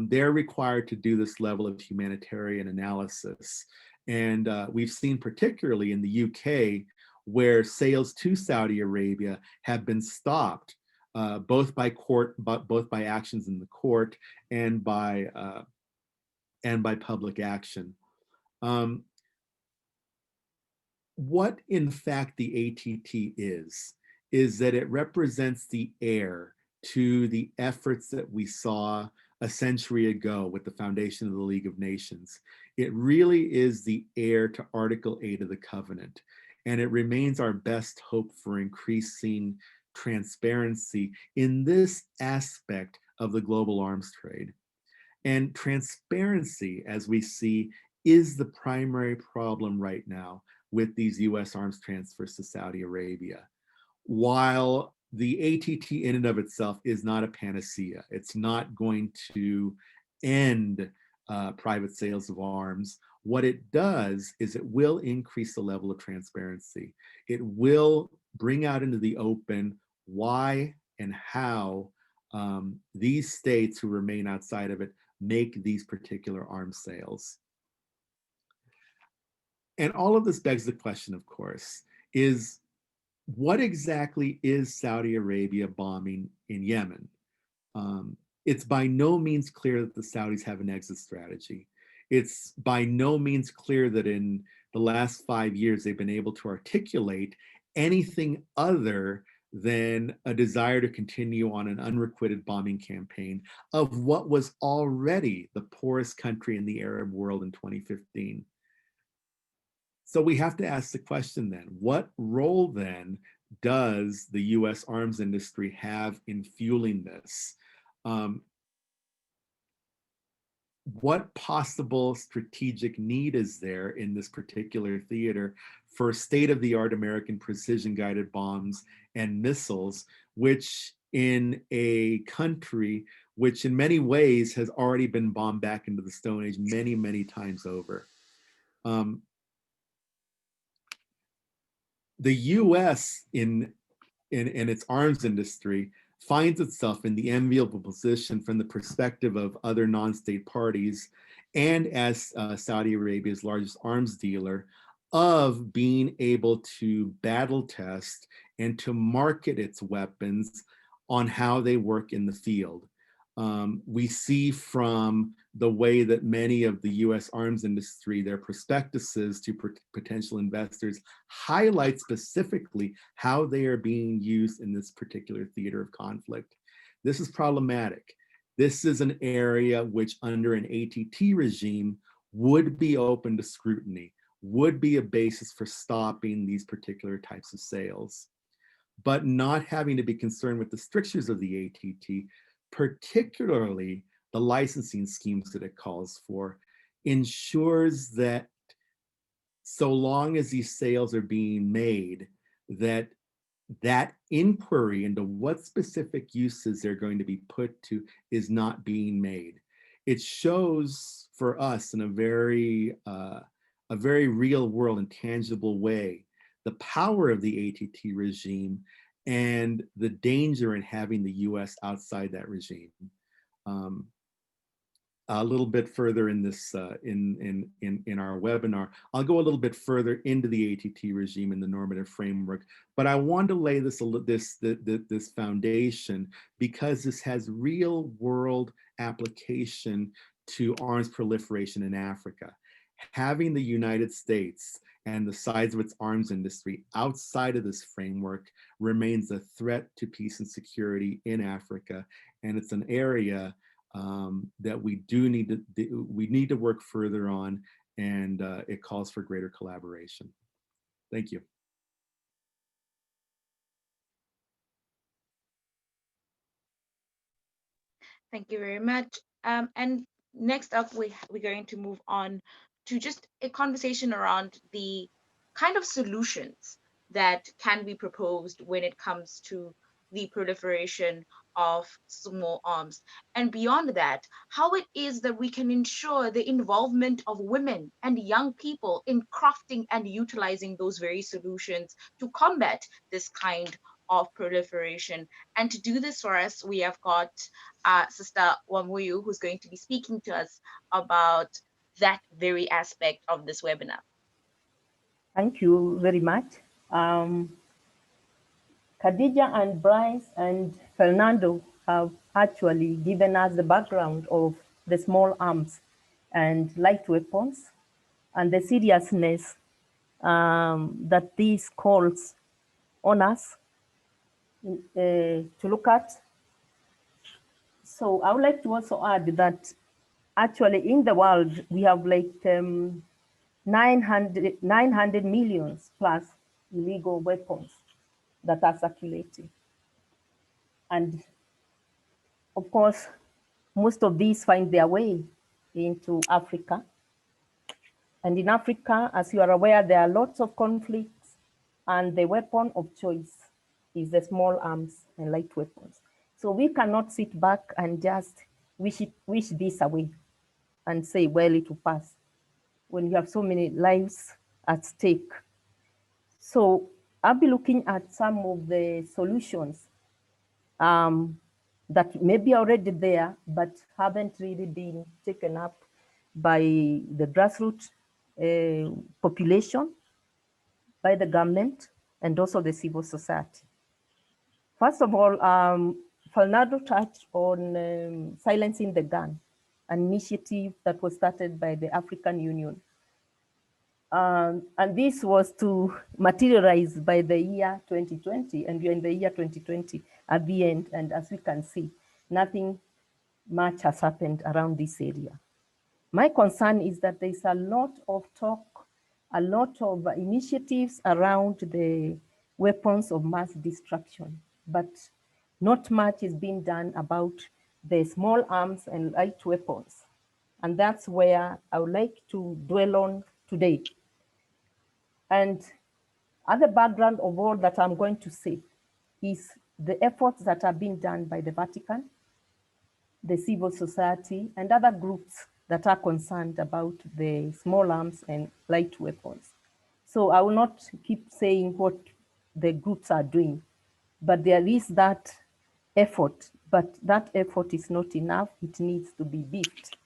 They're required to do this level of humanitarian analysis. And we've seen particularly in the UK, where sales to Saudi Arabia have been stopped, both by actions in the court and by public action. What in fact the ATT is that it represents the heir to the efforts that we saw a century ago with the foundation of the League of Nations. It really is the heir to Article 8 of the Covenant, and it remains our best hope for increasing transparency in this aspect of the global arms trade. And transparency, as we see, is the primary problem right now with these US arms transfers to Saudi Arabia. While the ATT in and of itself is not a panacea, it's not going to end private sales of arms. What it does is it will increase the level of transparency. It will bring out into the open why and how these states who remain outside of it make these particular arms sales. And all of this begs the question, of course, is what exactly is Saudi Arabia bombing in Yemen? It's by no means clear that the Saudis have an exit strategy. It's by no means clear that in the last 5 years they've been able to articulate anything other than a desire to continue on an unrequited bombing campaign of what was already the poorest country in the Arab world in 2015. So we have to ask the question then, what role then does the US arms industry have in fueling this? What possible strategic need is there in this particular theater for state-of-the-art American precision-guided bombs and missiles, which in a country which in many ways has already been bombed back into the Stone Age many, many times over? The US in its arms industry finds itself in the enviable position from the perspective of other non-state parties and as Saudi Arabia's largest arms dealer of being able to battle test and to market its weapons on how they work in the field. We see from the way that many of the US arms industry, their prospectuses to potential investors highlight specifically how they are being used in this particular theater of conflict. This is problematic. This is an area which under an ATT regime would be open to scrutiny, would be a basis for stopping these particular types of sales. But not having to be concerned with the strictures of the ATT, particularly the licensing schemes that it calls for, ensures that so long as these sales are being made, that inquiry into what specific uses they're going to be put to is not being made. It shows for us in a very real world and tangible way the power of the ATT regime and the danger in having the US outside that regime. A little bit further in this in our webinar, I'll go a little bit further into the ATT regime and the normative framework, but I want to lay this foundation because this has real world application to arms proliferation in Africa. Having the United States and the size of its arms industry outside of this framework remains a threat to peace and security in Africa, and it's an area that we need to work further on, and it calls for greater collaboration. Thank you. Thank you very much. And next up, we're going to move on to just a conversation around the kind of solutions that can be proposed when it comes to the proliferation of small arms. And beyond that, how it is that we can ensure the involvement of women and young people in crafting and utilizing those very solutions to combat this kind of proliferation. And to do this for us, we have got Sister Wamuyu, who's going to be speaking to us about that very aspect of this webinar. Thank you very much. Khadija and Brice and Fernando have actually given us the background of the small arms and light weapons and the seriousness that this calls on us to look at. So I would like to also add that actually in the world, we have like 900 millions plus illegal weapons that are circulating. And of course, most of these find their way into Africa. And in Africa, as you are aware, there are lots of conflicts, and the weapon of choice is the small arms and light weapons. So we cannot sit back and just wish this away and say, well, it will pass, when you have so many lives at stake. So I'll be looking at some of the solutions that may be already there, but haven't really been taken up by the grassroots population, by the government, and also the civil society. First of all, Fernando touched on silencing the gun, an initiative that was started by the African Union. And this was to materialize by the year 2020, and we're in the year 2020 at the end, and as we can see, nothing much has happened around this area. My concern is that there's a lot of talk, a lot of initiatives around the weapons of mass destruction, but not much is being done about the small arms and light weapons. And that's where I would like to dwell on today. And other background of all that I'm going to say is the efforts that are being done by the Vatican, the civil society, and other groups that are concerned about the small arms and light weapons. So I will not keep saying what the groups are doing, but there is that effort, but that effort is not enough. It needs to be beefed.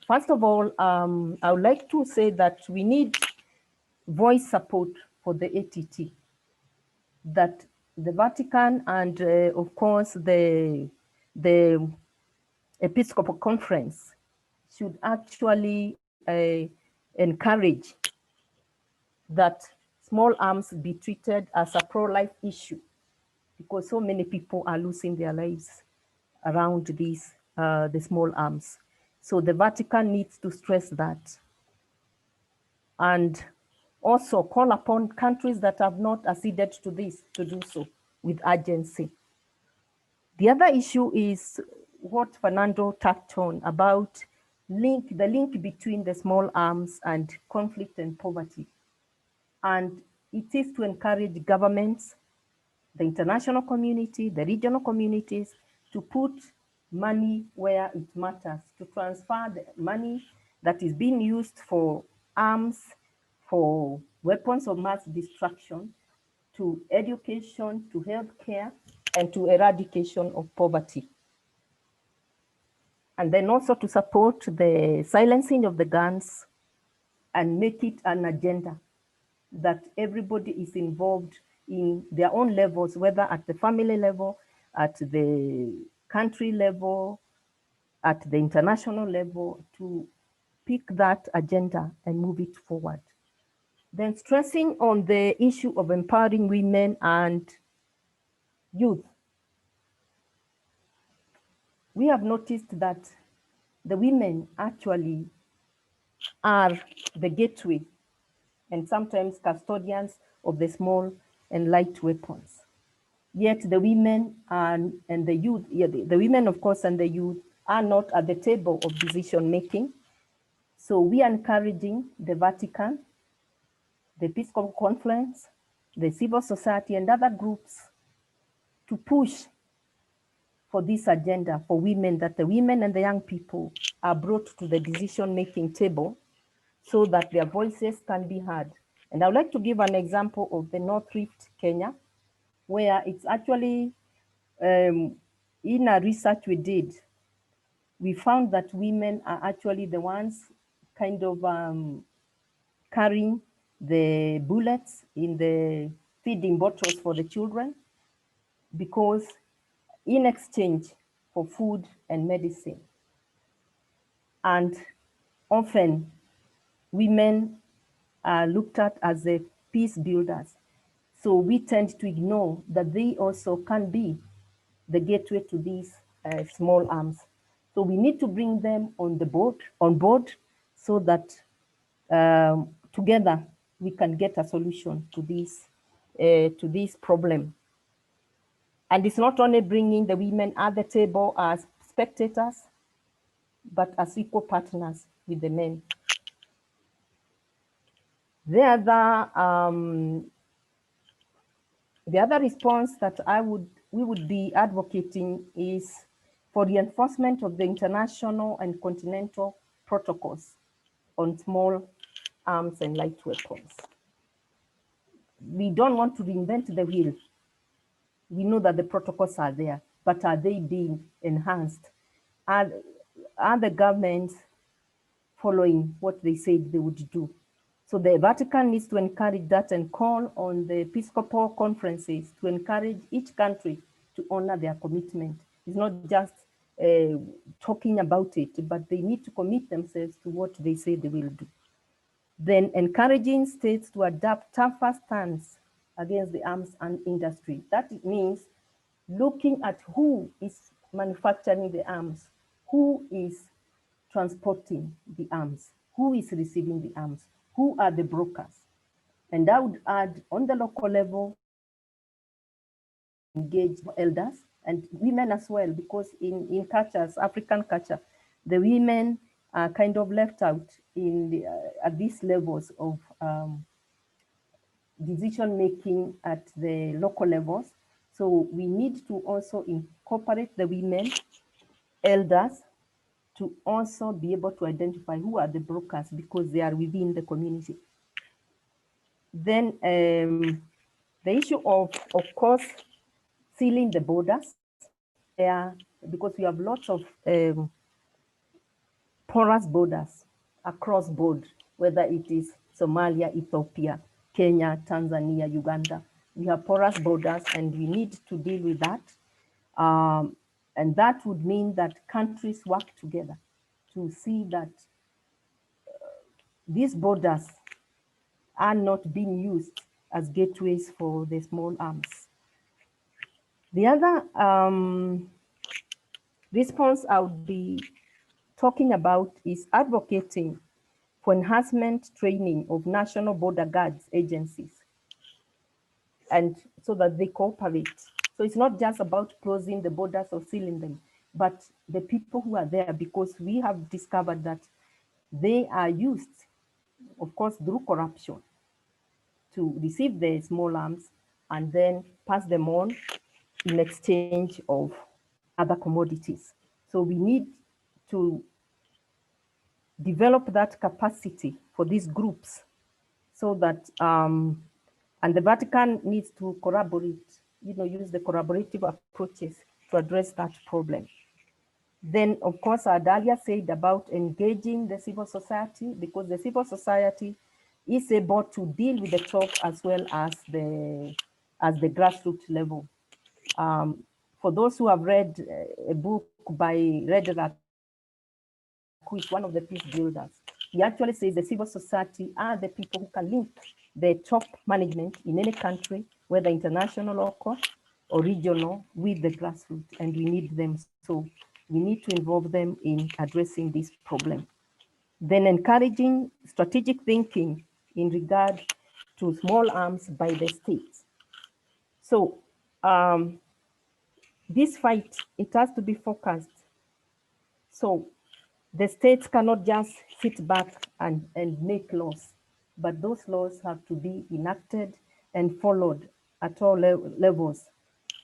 First of all, I would like to say that we need voice support for the ATT, that the Vatican and of course the Episcopal Conference should actually encourage that small arms be treated as a pro-life issue, because so many people are losing their lives around these, the small arms. So the Vatican needs to stress that. And also call upon countries that have not acceded to this to do so with urgency. The other issue is what Fernando touched on about the link between the small arms and conflict and poverty. And it is to encourage governments, the international community, the regional communities, to put money where it matters, to transfer the money that is being used for arms, for weapons of mass destruction, to education, to healthcare, and to eradication of poverty. And then also to support the silencing of the guns and make it an agenda that everybody is involved in their own levels, whether at the family level, at the country level, at the international level, to pick that agenda and move it forward. Then stressing on the issue of empowering women and youth. We have noticed that the women actually are the gateway and sometimes custodians of the small and light weapons. Yet the women and the youth, the women of course and the youth are not at the table of decision making. So we are encouraging the Vatican, the Episcopal Conference, the civil society, and other groups to push for this agenda for women, that the women and the young people are brought to the decision-making table so that their voices can be heard. And I would like to give an example of the North Rift, Kenya, where it's actually, in a research we did, we found that women are actually the ones kind of carrying the bullets in the feeding bottles for the children, because in exchange for food and medicine. And often women are looked at as the peace builders. So we tend to ignore that they also can be the gateway to these small arms. So we need to bring them on board so that together we can get a solution to this problem. And it's not only bringing the women at the table as spectators, but as equal partners with the men. The other response that we would be advocating is for the enforcement of the international and continental protocols on small arms and light weapons. We don't want to reinvent the wheel. We know that the protocols are there, but are they being enhanced? Are the governments following what they said they would do? So the Vatican needs to encourage that and call on the Episcopal conferences to encourage each country to honor their commitment. It's not just talking about it, but they need to commit themselves to what they say they will do. Then encouraging states to adopt tougher stance against the arms and industry. That means looking at who is manufacturing the arms, who is transporting the arms, who is receiving the arms, who are the brokers. And I would add, on the local level, engage elders and women as well, because in cultures, African culture, the women are kind of left out at these levels of decision making at the local levels. So we need to also incorporate the women elders to also be able to identify who are the brokers, because they are within the community. Then the issue of course, sealing the borders, because we have lots of porous borders across board, whether it is Somalia, Ethiopia, Kenya, Tanzania, Uganda. We have porous borders and we need to deal with that. And that would mean that countries work together to see that these borders are not being used as gateways for the small arms. The other response I would be talking about is advocating for enhancement training of national border guards agencies, and so that they cooperate. So it's not just about closing the borders or sealing them, but the people who are there, because we have discovered that they are used, of course, through corruption to receive the small arms and then pass them on in exchange of other commodities. So we need to develop that capacity for these groups so that, and the Vatican needs to collaborate, use the collaborative approaches to address that problem. Then, of course, Adalia said about engaging the civil society, because the civil society is able to deal with the top as well as the grassroots level. For those who have read a book by Rederack, who is one of the peace builders, he actually says the civil society are the people who can link the top management in any country, whether international, local, or regional, with the grassroots, and we need them. So we need to involve them in addressing this problem. Then encouraging strategic thinking in regard to small arms by the states. So this fight, it has to be focused So the states cannot just sit back and make laws, but those laws have to be enacted and followed at all levels.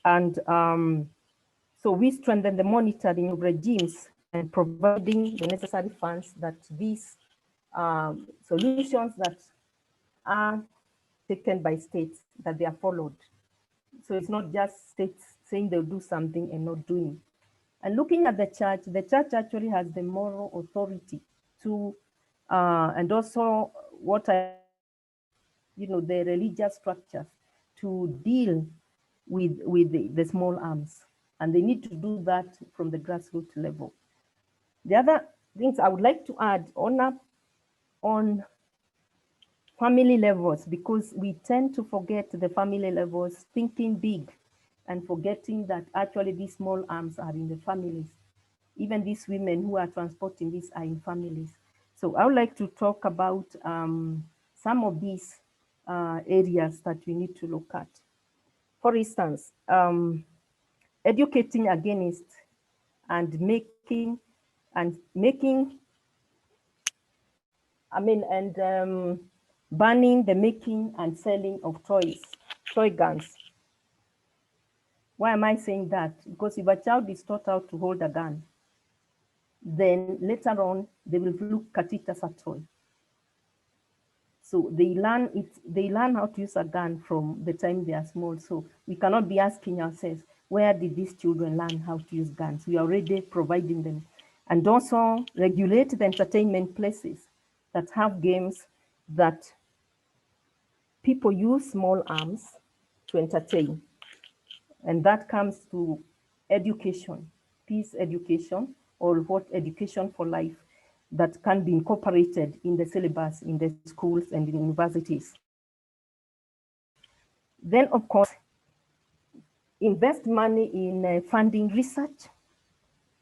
And so we strengthen the monitoring of regimes and providing the necessary funds that these solutions that are taken by states, that they are followed. So it's not just states saying they'll do something and not doing. And looking at the church actually has the moral authority to, and also what I, the religious structures to deal with the small arms. And they need to do that from the grassroots level. The other things I would like to add on family levels, because we tend to forget the family levels, thinking big and forgetting that actually these small arms are in the families. Even these women who are transporting these are in families. So I would like to talk about some of these areas that we need to look at. For instance, educating against and making, banning the making and selling of toy guns. Why am I saying that? Because if a child is taught how to hold a gun, then later on they will look at it as a toy. So they learn how to use a gun from the time they are small. So we cannot be asking ourselves, where did these children learn how to use guns? We are already providing them. And also regulate the entertainment places that have games that people use small arms to entertain. And that comes to education, peace education, or what education for life that can be incorporated in the syllabus in the schools and in universities. Then, of course, invest money in funding research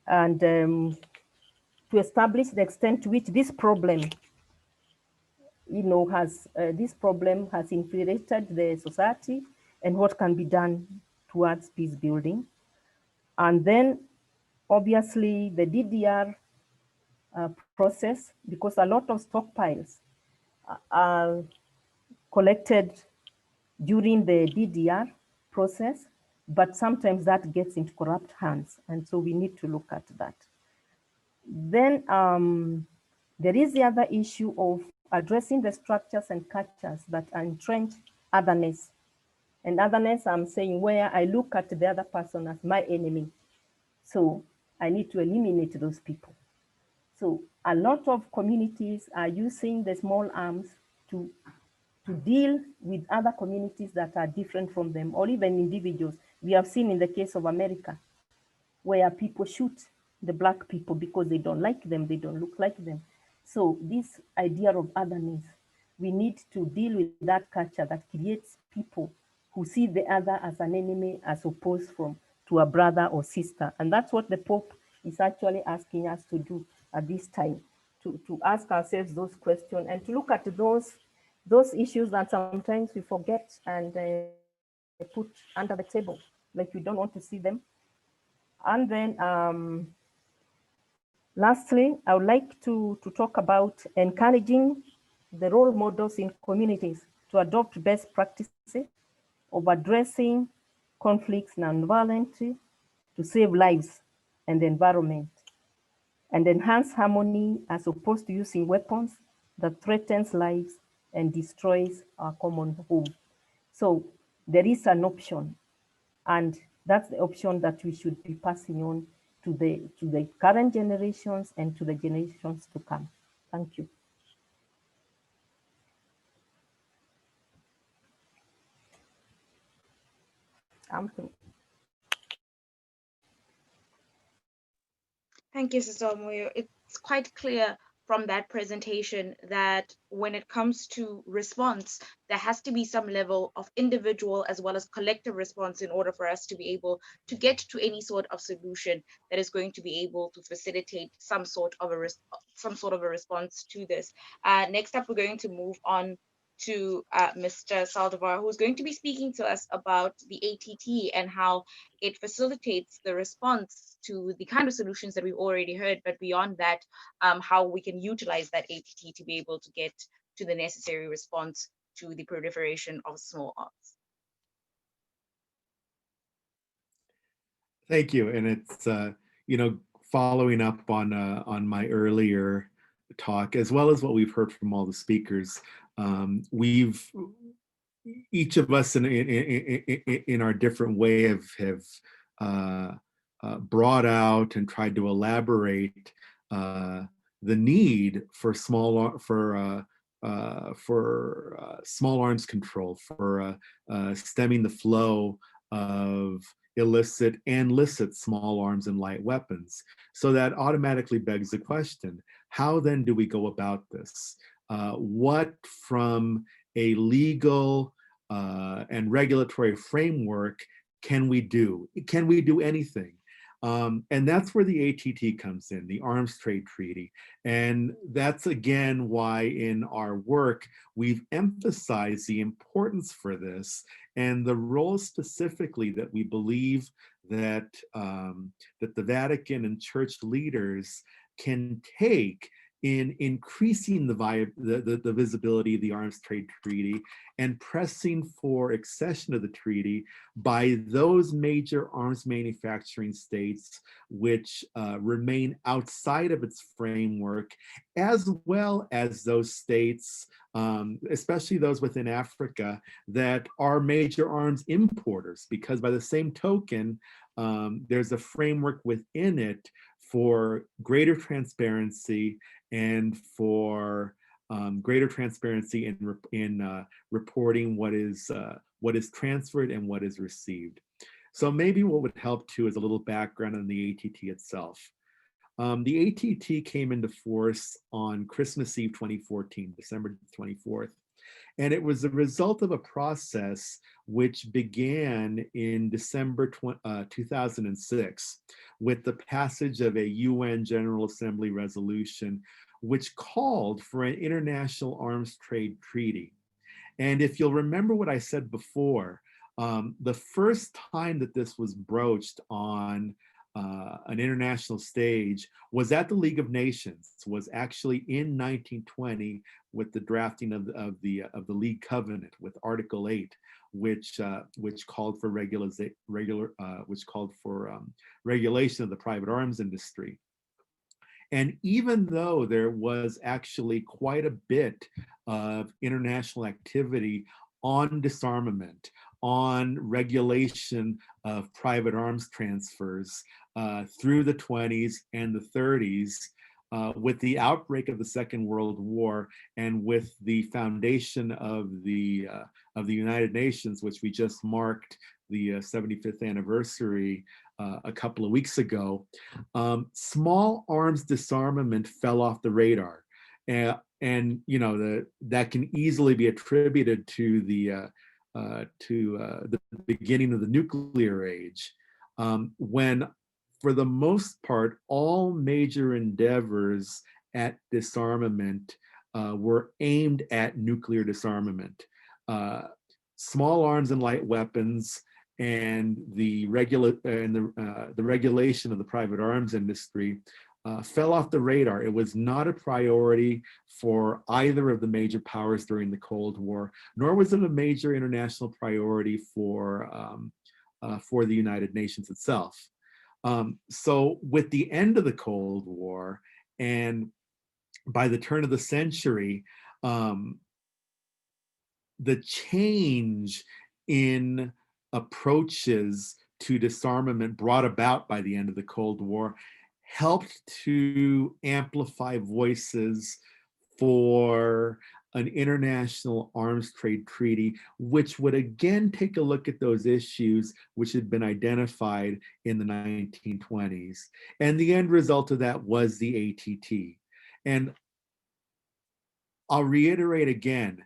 and to establish the extent to which this problem, has infiltrated the society and what can be done towards peace building. And then, obviously, the DDR process, because a lot of stockpiles are collected during the DDR process, but sometimes that gets into corrupt hands. And so we need to look at that. Then there is the other issue of addressing the structures and cultures that entrench otherness. And otherness, I'm saying, where I look at the other person as my enemy. So I need to eliminate those people. So a lot of communities are using the small arms to deal with other communities that are different from them, or even individuals. We have seen in the case of America, where people shoot the Black people because they don't like them, they don't look like them. So this idea of otherness, we need to deal with that culture that creates people who see the other as an enemy as opposed to a brother or sister. And that's what the Pope is actually asking us to do at this time, to ask ourselves those questions and to look at those issues that sometimes we forget and put under the table, like we don't want to see them. And then lastly, I would like to talk about encouraging the role models in communities to adopt best practices of addressing conflicts non-violently to save lives and the environment, and enhance harmony as opposed to using weapons that threatens lives and destroys our common home. So there is an option, and that's the option that we should be passing on to the current generations and to the generations to come. Thank you. Thank you, Sister Moyo. It's quite clear from that presentation that when it comes to response, there has to be some level of individual as well as collective response in order for us to be able to get to any sort of solution that is going to be able to facilitate some sort of a response to this. Next up, we're going to move on to Mr. Saldivar, who's going to be speaking to us about the ATT and how it facilitates the response to the kind of solutions that we've already heard, but beyond that, how we can utilize that ATT to be able to get to the necessary response to the proliferation of small arms. Thank you. And it's, you know, following up on my earlier talk, as well as what we've heard from all the speakers, each of us in our different way have brought out and tried to elaborate the need for small arms control, for stemming the flow of illicit and licit small arms and light weapons. So that automatically begs the question, how then do we go about this? What from a legal and regulatory framework can we do? Can we do anything? And that's where the ATT comes in, the Arms Trade Treaty. And that's again why in our work, we've emphasized the importance for this and the role specifically that we believe that, that the Vatican and church leaders can take in increasing the visibility of the Arms Trade Treaty and pressing for accession of the treaty by those major arms manufacturing states which remain outside of its framework, as well as those states, especially those within Africa, that are major arms importers, because by the same token, there's a framework within it for greater transparency and for greater transparency in reporting what is transferred and what is received. So maybe what would help too is a little background on the ATT itself. The ATT came into force on Christmas Eve 2014, December 24th. And it was the result of a process which began in December 2006 with the passage of a UN General Assembly resolution which called for an international arms trade treaty. And if you'll remember what I said before, the first time that this was broached on an international stage was at the League of Nations, was actually in 1920 with the drafting of the League Covenant with Article 8, which called for regulation of the private arms industry. And even though there was actually quite a bit of international activity on disarmament, on regulation of private arms transfers through the 20s and the 30s, with the outbreak of the Second World War and with the foundation of the United Nations, which we just marked the 75th anniversary a couple of weeks ago, small arms disarmament fell off the radar. And you know, that can easily be attributed to the beginning of the nuclear age, when for the most part, all major endeavors at disarmament were aimed at nuclear disarmament. Small arms and light weapons and the regulation of the private arms industry fell off the radar. It was not a priority for either of the major powers during the Cold War, nor was it a major international priority for the United Nations itself. So with the end of the Cold War and by the turn of the century, the change in approaches to disarmament brought about by the end of the Cold War helped to amplify voices for an international arms trade treaty, which would again take a look at those issues which had been identified in the 1920s. And the end result of that was the ATT. And I'll reiterate again,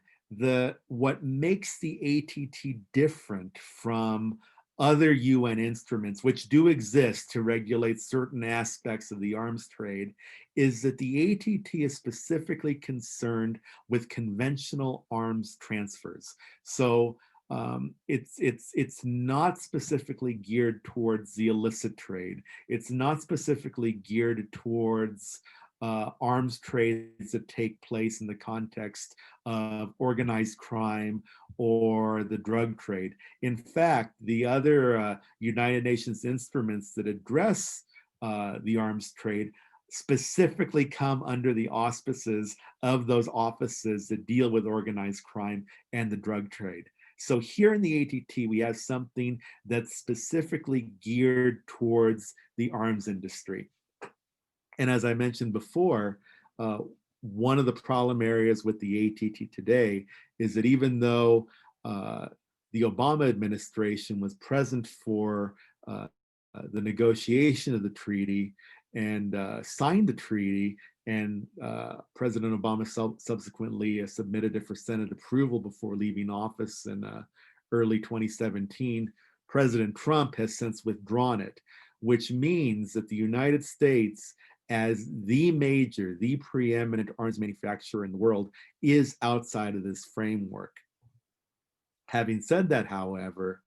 what makes the ATT different from other UN instruments, which do exist to regulate certain aspects of the arms trade, is that the ATT is specifically concerned with conventional arms transfers. So it's not specifically geared towards the illicit trade. It's not specifically geared towards arms trades that take place in the context of organized crime or the drug trade. In fact, the other United Nations instruments that address the arms trade specifically come under the auspices of those offices that deal with organized crime and the drug trade. So here in the ATT, we have something that's specifically geared towards the arms industry. And as I mentioned before, one of the problem areas with the ATT today is that even though the Obama administration was present for the negotiation of the treaty and signed the treaty, and President Obama subsequently submitted it for Senate approval before leaving office in early 2017, President Trump has since withdrawn it, which means that the United States, as the preeminent arms manufacturer in the world, is outside of this framework. Having said that, however,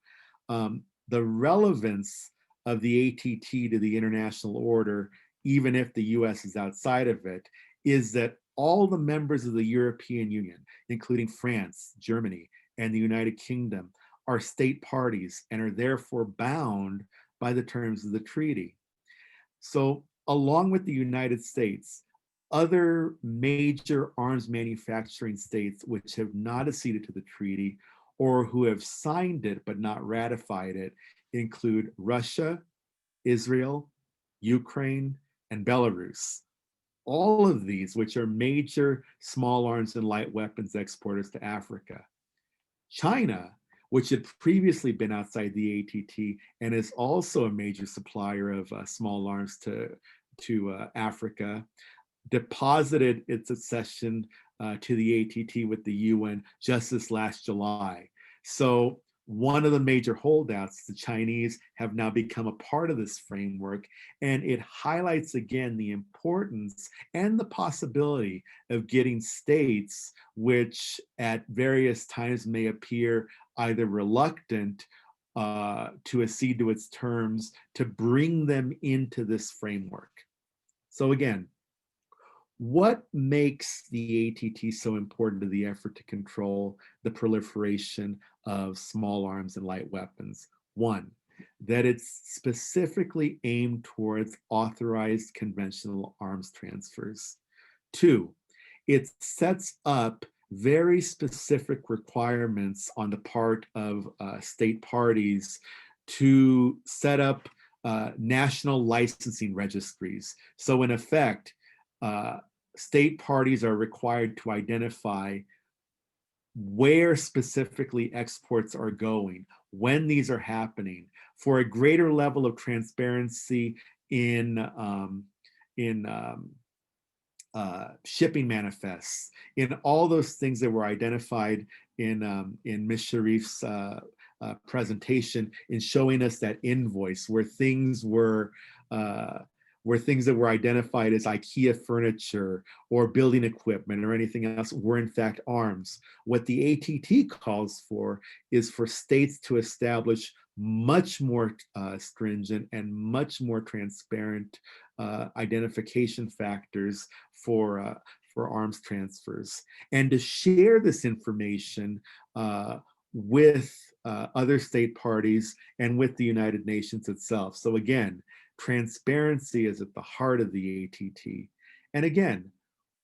the relevance of the ATT to the international order, even if the US is outside of it, is that all the members of the European Union, including France, Germany, and the United Kingdom, are state parties and are therefore bound by the terms of the treaty. So, along with the United States, other major arms manufacturing states which have not acceded to the treaty or who have signed it but not ratified it include Russia, Israel, Ukraine, and Belarus. All of these, which are major small arms and light weapons exporters to Africa. China, which had previously been outside the ATT and is also a major supplier of small arms to Africa, deposited its accession to the ATT with the UN just this last July. So one of the major holdouts, the Chinese, have now become a part of this framework, and it highlights again the importance and the possibility of getting states which at various times may appear either reluctant to accede to its terms, to bring them into this framework. So again, what makes the ATT so important to the effort to control the proliferation of small arms and light weapons? One, that it's specifically aimed towards authorized conventional arms transfers. Two, it sets up very specific requirements on the part of state parties to set up national licensing registries. So in effect, state parties are required to identify where specifically exports are going, when these are happening, for a greater level of transparency in shipping manifests, in all those things that were identified in Ms. Sharife's presentation, in showing us that invoice where things were that were identified as IKEA furniture or building equipment or anything else were in fact arms. What the ATT calls for is for states to establish much more stringent and much more transparent identification factors for arms transfers, and to share this information with other state parties and with the United Nations itself. So again, transparency is at the heart of the ATT. And again,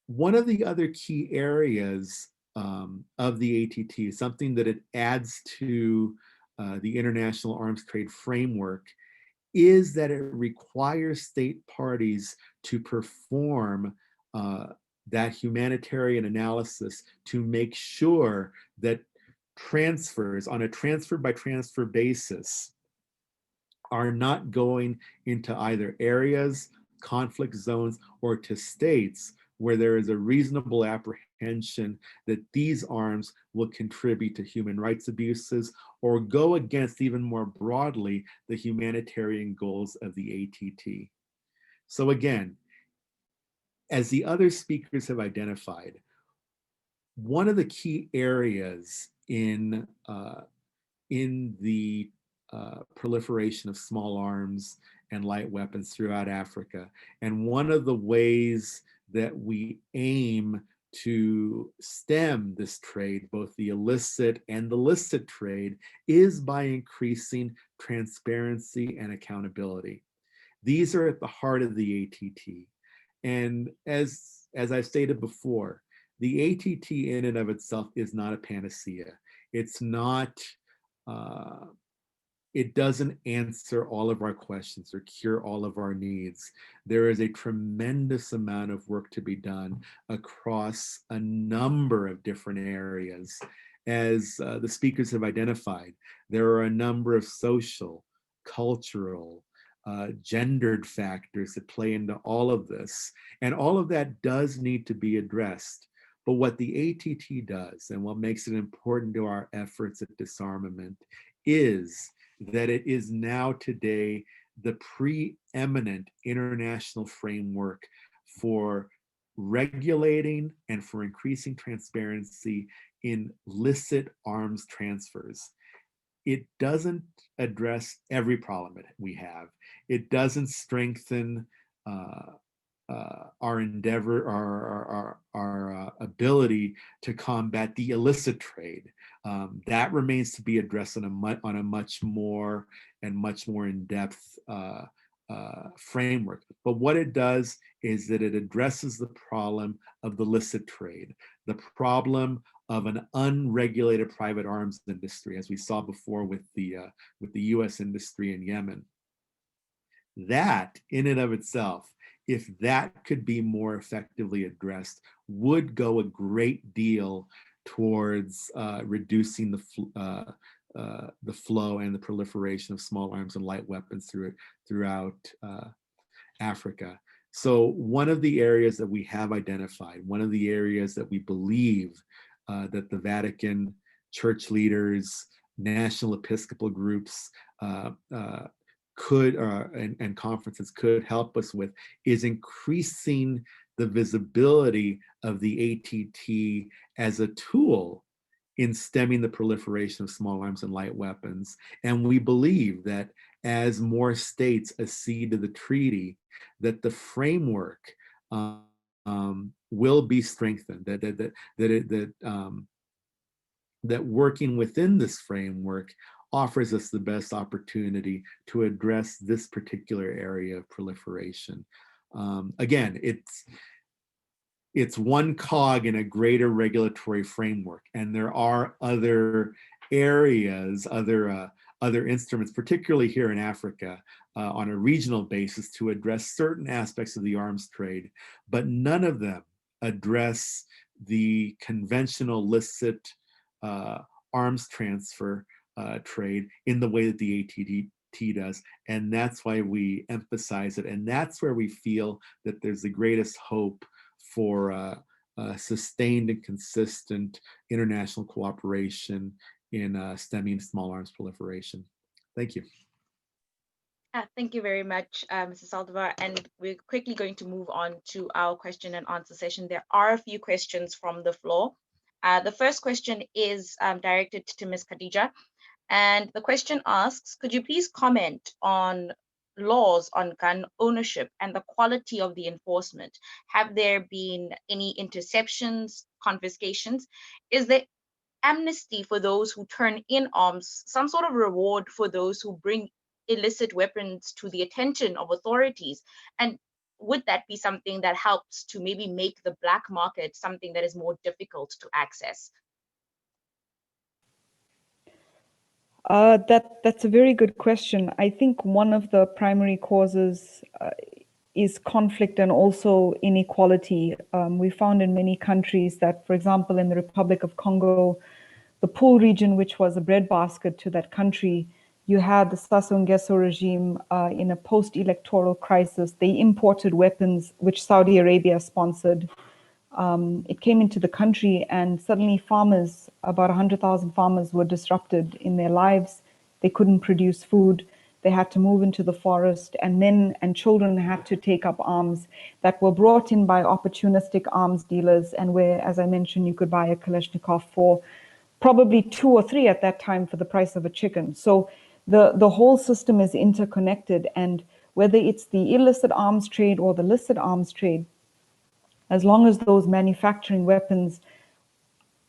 one of the other key areas of the ATT, something that it adds to the international arms trade framework, is that it requires state parties to perform that humanitarian analysis to make sure that transfers on a transfer by transfer basis are not going into either areas, conflict zones, or to states where there is a reasonable apprehension apprehension that these arms will contribute to human rights abuses or go against, even more broadly, the humanitarian goals of the ATT. So again, as the other speakers have identified, one of the key areas in the proliferation of small arms and light weapons throughout Africa, and one of the ways that we aim to stem this trade, both the illicit and the licit trade, is by increasing transparency and accountability. These are at the heart of the ATT. And as I've stated before, the ATT in and of itself is not a panacea. It's not, it doesn't answer all of our questions or cure all of our needs. There is a tremendous amount of work to be done across a number of different areas. As the speakers have identified, there are a number of social, cultural, gendered factors that play into all of this. And all of that does need to be addressed. But what the ATT does, and what makes it important to our efforts at disarmament, is that it is now today the preeminent international framework for regulating and for increasing transparency in licit arms transfers. It doesn't address every problem that we have. It doesn't strengthen our endeavor, our ability to combat the illicit trade. That remains to be addressed on a much more in-depth framework. But what it does is that it addresses the problem of the illicit trade, the problem of an unregulated private arms industry, as we saw before with the U.S. industry in Yemen. That, in and of itself, if that could be more effectively addressed, would go a great deal towards reducing the flow and the proliferation of small arms and light weapons throughout Africa. So one of the areas that we have identified, one of the areas that we believe that the Vatican, church leaders, national Episcopal groups could and conferences could help us with, is increasing the visibility of the ATT as a tool in stemming the proliferation of small arms and light weapons. And we believe that as more states accede to the treaty, that the framework will be strengthened, that working within this framework offers us the best opportunity to address this particular area of proliferation. Again, it's one cog in a greater regulatory framework, and there are other areas, other instruments, particularly here in Africa, on a regional basis to address certain aspects of the arms trade, but none of them address the conventional licit arms transfer trade in the way that the ATT does. And that's why we emphasize it. And that's where we feel that there's the greatest hope for sustained and consistent international cooperation in stemming small arms proliferation. Thank you. Thank you very much, Mrs. Saldivar. And we're quickly going to move on to our question and answer session. There are a few questions from the floor. The first question is directed to Ms. Khadija. And the question asks, could you please comment on laws on gun ownership and the quality of the enforcement? Have there been any interceptions, confiscations? Is there amnesty for those who turn in arms, some sort of reward for those who bring illicit weapons to the attention of authorities? And would that be something that helps to maybe make the black market something that is more difficult to access? That's a very good question. I think one of the primary causes is conflict and also inequality. We found in many countries that, for example, in the Republic of Congo, the Pool region, which was a breadbasket to that country, you had the Sassou Nguesso regime in a post-electoral crisis. They imported weapons which Saudi Arabia sponsored. It came into the country, and suddenly farmers, about 100,000 farmers, were disrupted in their lives. They couldn't produce food. They had to move into the forest, and men and children had to take up arms that were brought in by opportunistic arms dealers, and where, as I mentioned, you could buy a Kalashnikov for probably 2 or 3 at that time for the price of a chicken. So the whole system is interconnected, and whether it's the illicit arms trade or the licit arms trade, as long as those manufacturing weapons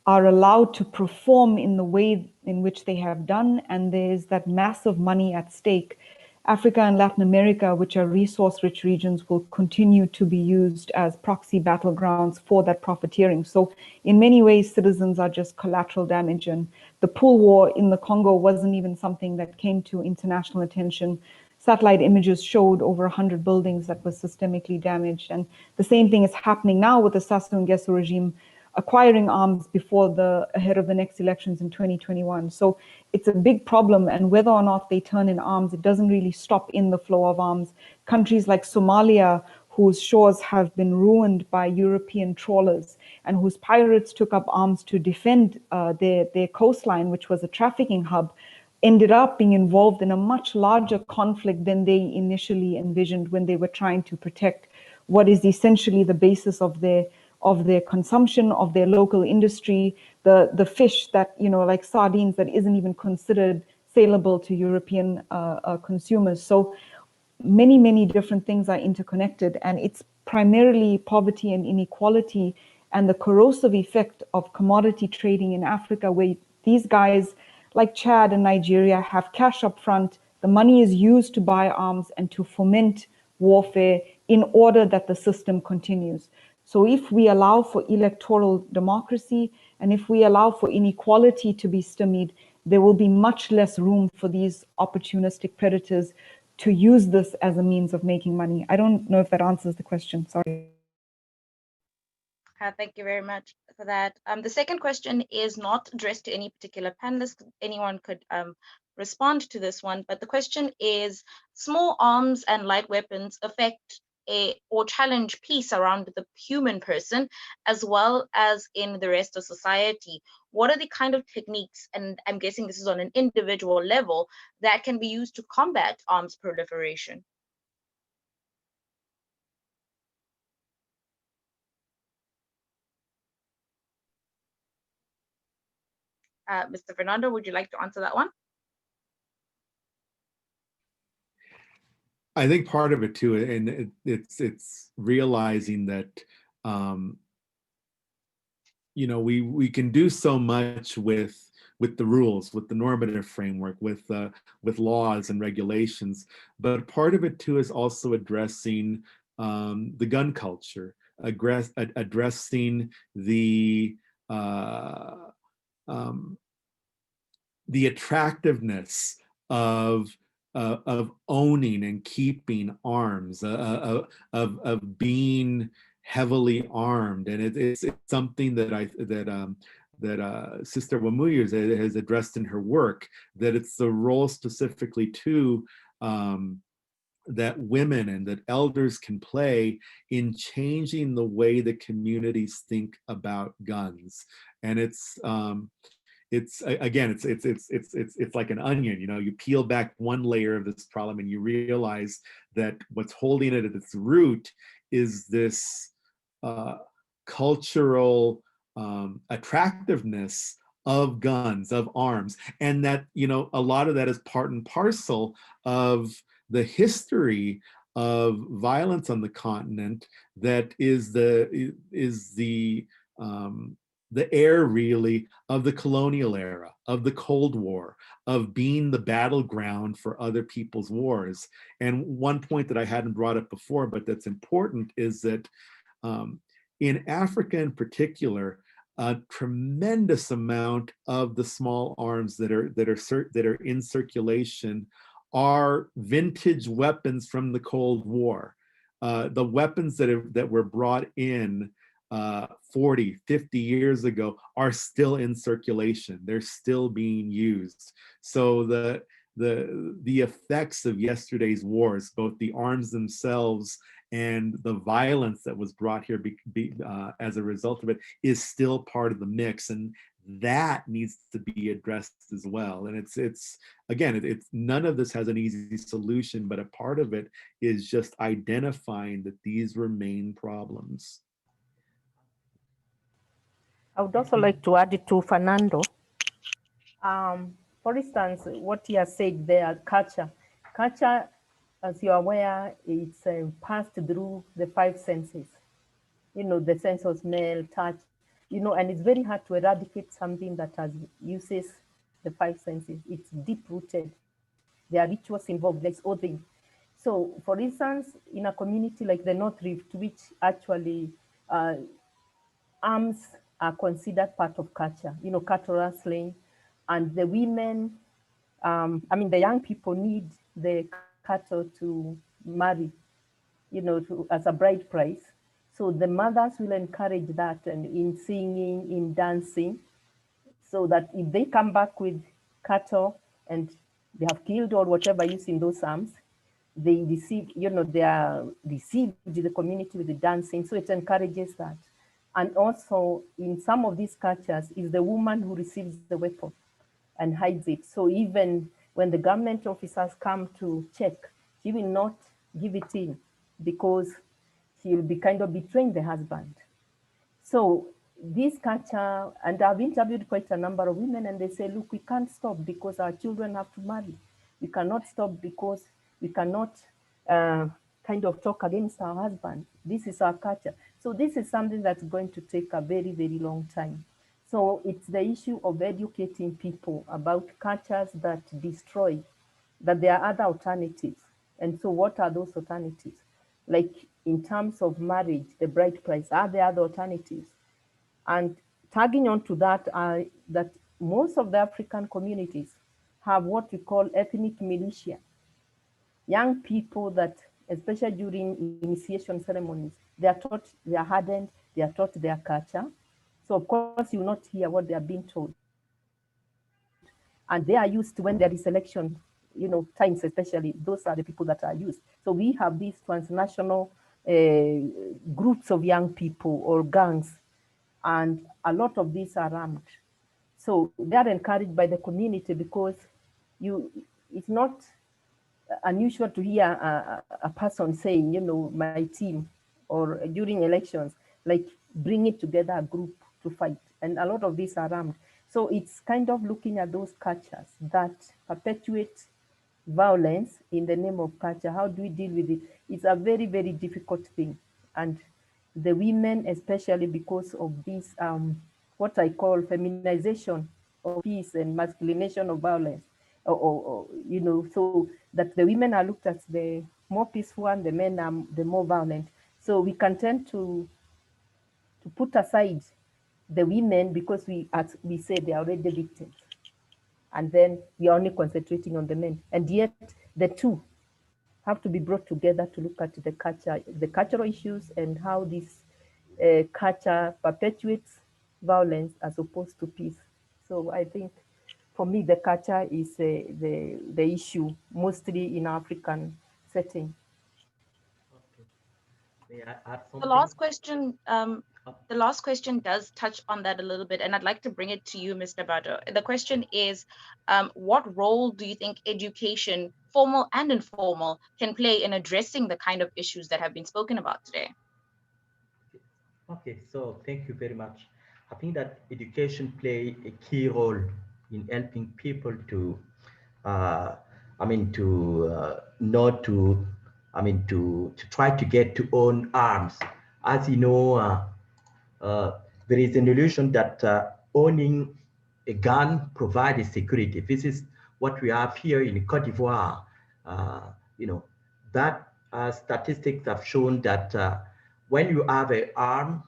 are allowed to perform in the way in which they have done, and there's that massive money at stake, Africa and Latin America, which are resource-rich regions, will continue to be used as proxy battlegrounds for that profiteering. So in many ways, citizens are just collateral damage, and the pool war in the Congo wasn't even something that came to international attention. Satellite images showed over 100 buildings that were systemically damaged. And the same thing is happening now with the Sassou Nguesso regime acquiring arms ahead of the next elections in 2021. So it's a big problem, and whether or not they turn in arms, it doesn't really stop in the flow of arms. Countries like Somalia, whose shores have been ruined by European trawlers and whose pirates took up arms to defend their coastline, which was a trafficking hub, ended up being involved in a much larger conflict than they initially envisioned when they were trying to protect what is essentially the basis of their consumption, of their local industry, the fish that, like sardines, that isn't even considered saleable to European consumers. So many, many different things are interconnected, and it's primarily poverty and inequality and the corrosive effect of commodity trading in Africa, where these guys like Chad and Nigeria have cash up front. The money is used to buy arms and to foment warfare in order that the system continues. So if we allow for electoral democracy, and if we allow for inequality to be stymied, there will be much less room for these opportunistic predators to use this as a means of making money. I don't know if that answers the question, sorry. Thank you very much for that. The second question is not addressed to any particular panelist. Anyone could respond to this one, but the question is, small arms and light weapons affect or challenge peace around the human person as well as in the rest of society. What are the kind of techniques, and I'm guessing this is on an individual level, that can be used to combat arms proliferation? Mr. Fernando, would you like to answer that one? I think part of it too, and it's realizing that we can do so much with the rules, with the normative framework, with laws and regulations, but part of it too is also addressing the gun culture, addressing the attractiveness of owning and keeping arms, of being heavily armed, and it's something that Sister Wamuyu has addressed in her work. That it's the role specifically too that women and that elders can play in changing the way that communities think about guns, and it's again, it's like an onion. You peel back one layer of this problem and you realize that what's holding it at its root is this cultural attractiveness of guns, of arms, and that a lot of that is part and parcel of the history of violence on the continent. That is the heir really of the colonial era, of the Cold War, of being the battleground for other people's wars. And one point that I hadn't brought up before, but that's important, is that in Africa in particular, a tremendous amount of the small arms that are in circulation are vintage weapons from the Cold War. The weapons that were brought in 40, 50 years ago are still in circulation. They're still being used. So the effects of yesterday's wars, both the arms themselves and the violence that was brought here as a result of it is still part of the mix, and that needs to be addressed as well. And it's again, it's none of this has an easy solution, but a part of it is just identifying that these remain problems. I would also like to add it to Fernando. For instance, what he has said there, culture. Culture, as you're aware, it's passed through the 5 senses. You know, the sense of smell, touch, you know, and it's very hard to eradicate something that uses the 5 senses. It's deep-rooted. There are rituals involved, there's oathing. So, for instance, in a community like the North Rift, which actually arms are considered part of culture, you know, cattle rustling, and the women, I mean, the young people need the cattle to marry, you know, as a bride price. So the mothers will encourage that and in singing, in dancing, so that if they come back with cattle and they have killed or whatever using those arms, they receive, you know, they are received in the community with the dancing. So it encourages that. And also in some of these cultures, is the woman who receives the weapon and hides it. So even when the government officers come to check, she will not give it in because she will be kind of betraying the husband. So this culture, and I've interviewed quite a number of women, and they say, look, we can't stop because our children have to marry. We cannot stop because we cannot kind of talk against our husband. This is our culture. So this is something that's going to take a very, very long time. So it's the issue of educating people about cultures that destroy, that there are other alternatives. And so what are those alternatives? Like in terms of marriage, the bride price, are there other alternatives? And tagging on to that, that most of the African communities have what we call ethnic militia. Young people that, especially during initiation ceremonies, they are taught, they are hardened, they are taught their culture. So of course you will not hear what they are being told. And they are used when there is election, you know, times especially, those are the people that are used. So we have these transnational groups of young people or gangs, and a lot of these are armed. So they are encouraged by the community because it's not unusual to hear a person saying, you know, my team, or during elections, like bring it together a group to fight. And a lot of these are armed. So it's kind of looking at those cultures that perpetuate violence in the name of culture. How do we deal with it? It's a very, very difficult thing. And the women, especially because of this, what I call feminization of peace and masculinization of violence, or you know, so that the women are looked at the more peaceful and the men are the more violent. So we can tend to put aside the women because as we say, they are already victims. And then we are only concentrating on the men. And yet the two have to be brought together to look at the cultural issues and how this culture perpetuates violence as opposed to peace. So I think for me, the culture is the issue mostly in African setting. Okay. May I add The something? last question does touch on that a little bit, and I'd like to bring it to you, Mr. Bado. The question is, what role do you think education, formal and informal, can play in addressing the kind of issues that have been spoken about today? Okay, so thank you very much. I think that education play a key role in helping people to, not to, to try to get to own arms. As you know, there is an illusion that owning a gun provides security. This is what we have here in Cote d'Ivoire. You know, that statistics have shown that when you have an arm,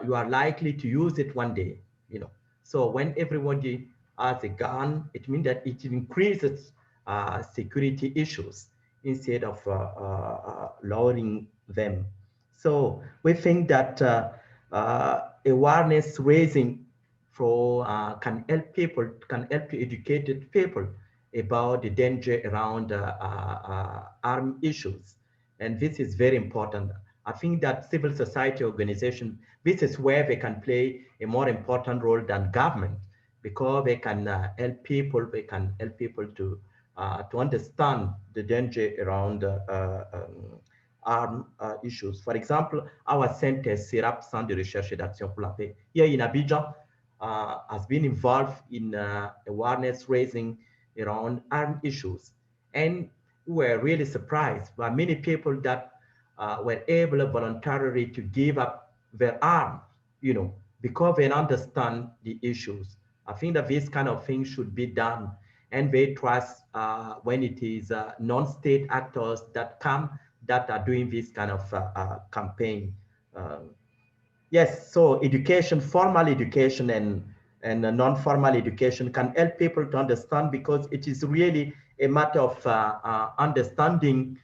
you are likely to use it one day, you know. So when everybody has a gun, it means that it increases security issues instead of lowering them. So we think that awareness raising can help to educate people about the danger around armed issues. And this is very important. I think that civil society organization, this is where they can play a more important role than government, because they can help people, to understand the danger around armed issues. For example, our center, CERAP, Centre de Recherche et d'Action pour la Paix, here in Abidjan, has been involved in awareness raising around armed issues. And we were really surprised by many people that were able voluntarily to give up their arms, because they understand the issues. I think that this kind of thing should be done, and they trust when it is non-state actors that are doing this kind of campaign. Yes, so education, formal education and non-formal education can help people to understand, because it is really a matter of understanding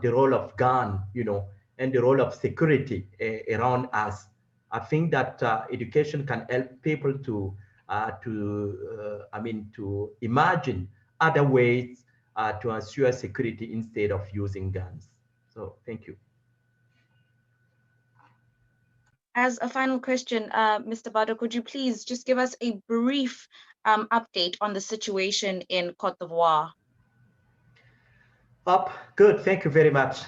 the role of gun, and the role of security around us. I think that education can help people to imagine other ways to ensure security instead of using guns. So thank you. As a final question, Mr. Bado, could you please just give us a brief update on the situation in Cote d'Ivoire? Good, thank you very much.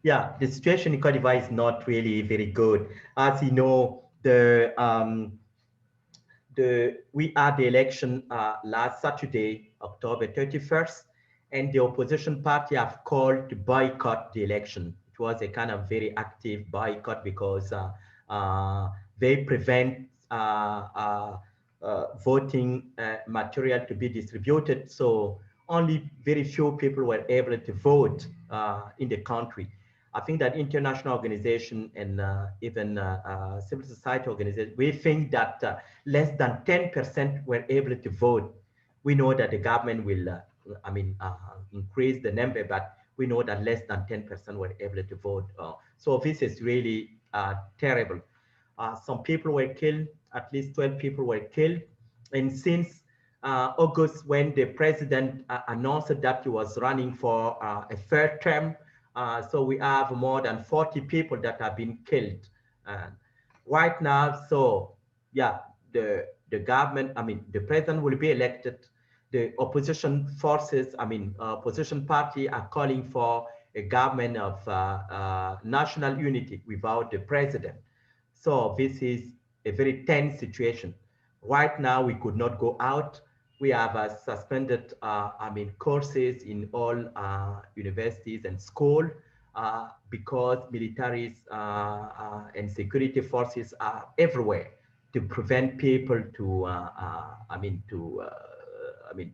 Yeah, the situation in Cote d'Ivoire is not really very good. As you know, we had the election last Saturday, October 31st, and the opposition party have called to boycott the election. It was a kind of very active boycott, because they prevent voting material to be distributed. So only very few people were able to vote in the country. I think that international organization and even civil society organizations, we think that less than 10% were able to vote. We know that the government will, increase the number, but we know that less than 10% were able to vote. So this is really terrible. Some people were killed, at least 12 people were killed. And since August, when the president announced that he was running for a third term, so we have more than 40 people that have been killed right now. So yeah, the government, the president will be elected. The opposition forces, opposition party are calling for a government of national unity without the president. So this is a very tense situation. Right now, we could not go out. We have suspended, courses in all universities and school because militaries and security forces are everywhere to prevent people to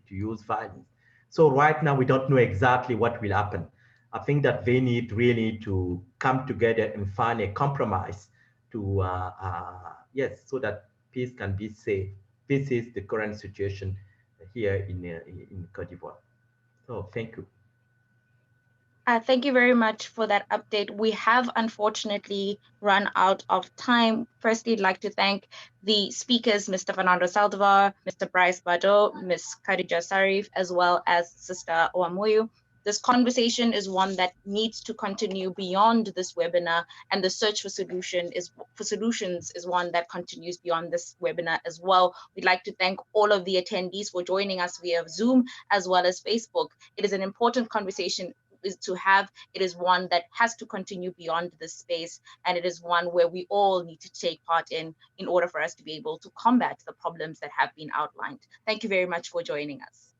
use violence. So right now, we don't know exactly what will happen. I think that they need really to come together and find a compromise to, yes, so that peace can be safe. This is the current situation here in Cote d'Ivoire. So thank you. Thank you very much for that update. We have unfortunately run out of time. Firstly, I'd like to thank the speakers, Mr. Fernando Saldivar, Mr. Brice Bado, Ms. Khadija Sharife, as well as Sister Owamoyu. This conversation is one that needs to continue beyond this webinar, and the search for solutions is one that continues beyond this webinar as well. We'd like to thank all of the attendees for joining us via Zoom as well as Facebook. It is an important conversation to have. It is one that has to continue beyond this space, and it is one where we all need to take part in order for us to be able to combat the problems that have been outlined. Thank you very much for joining us.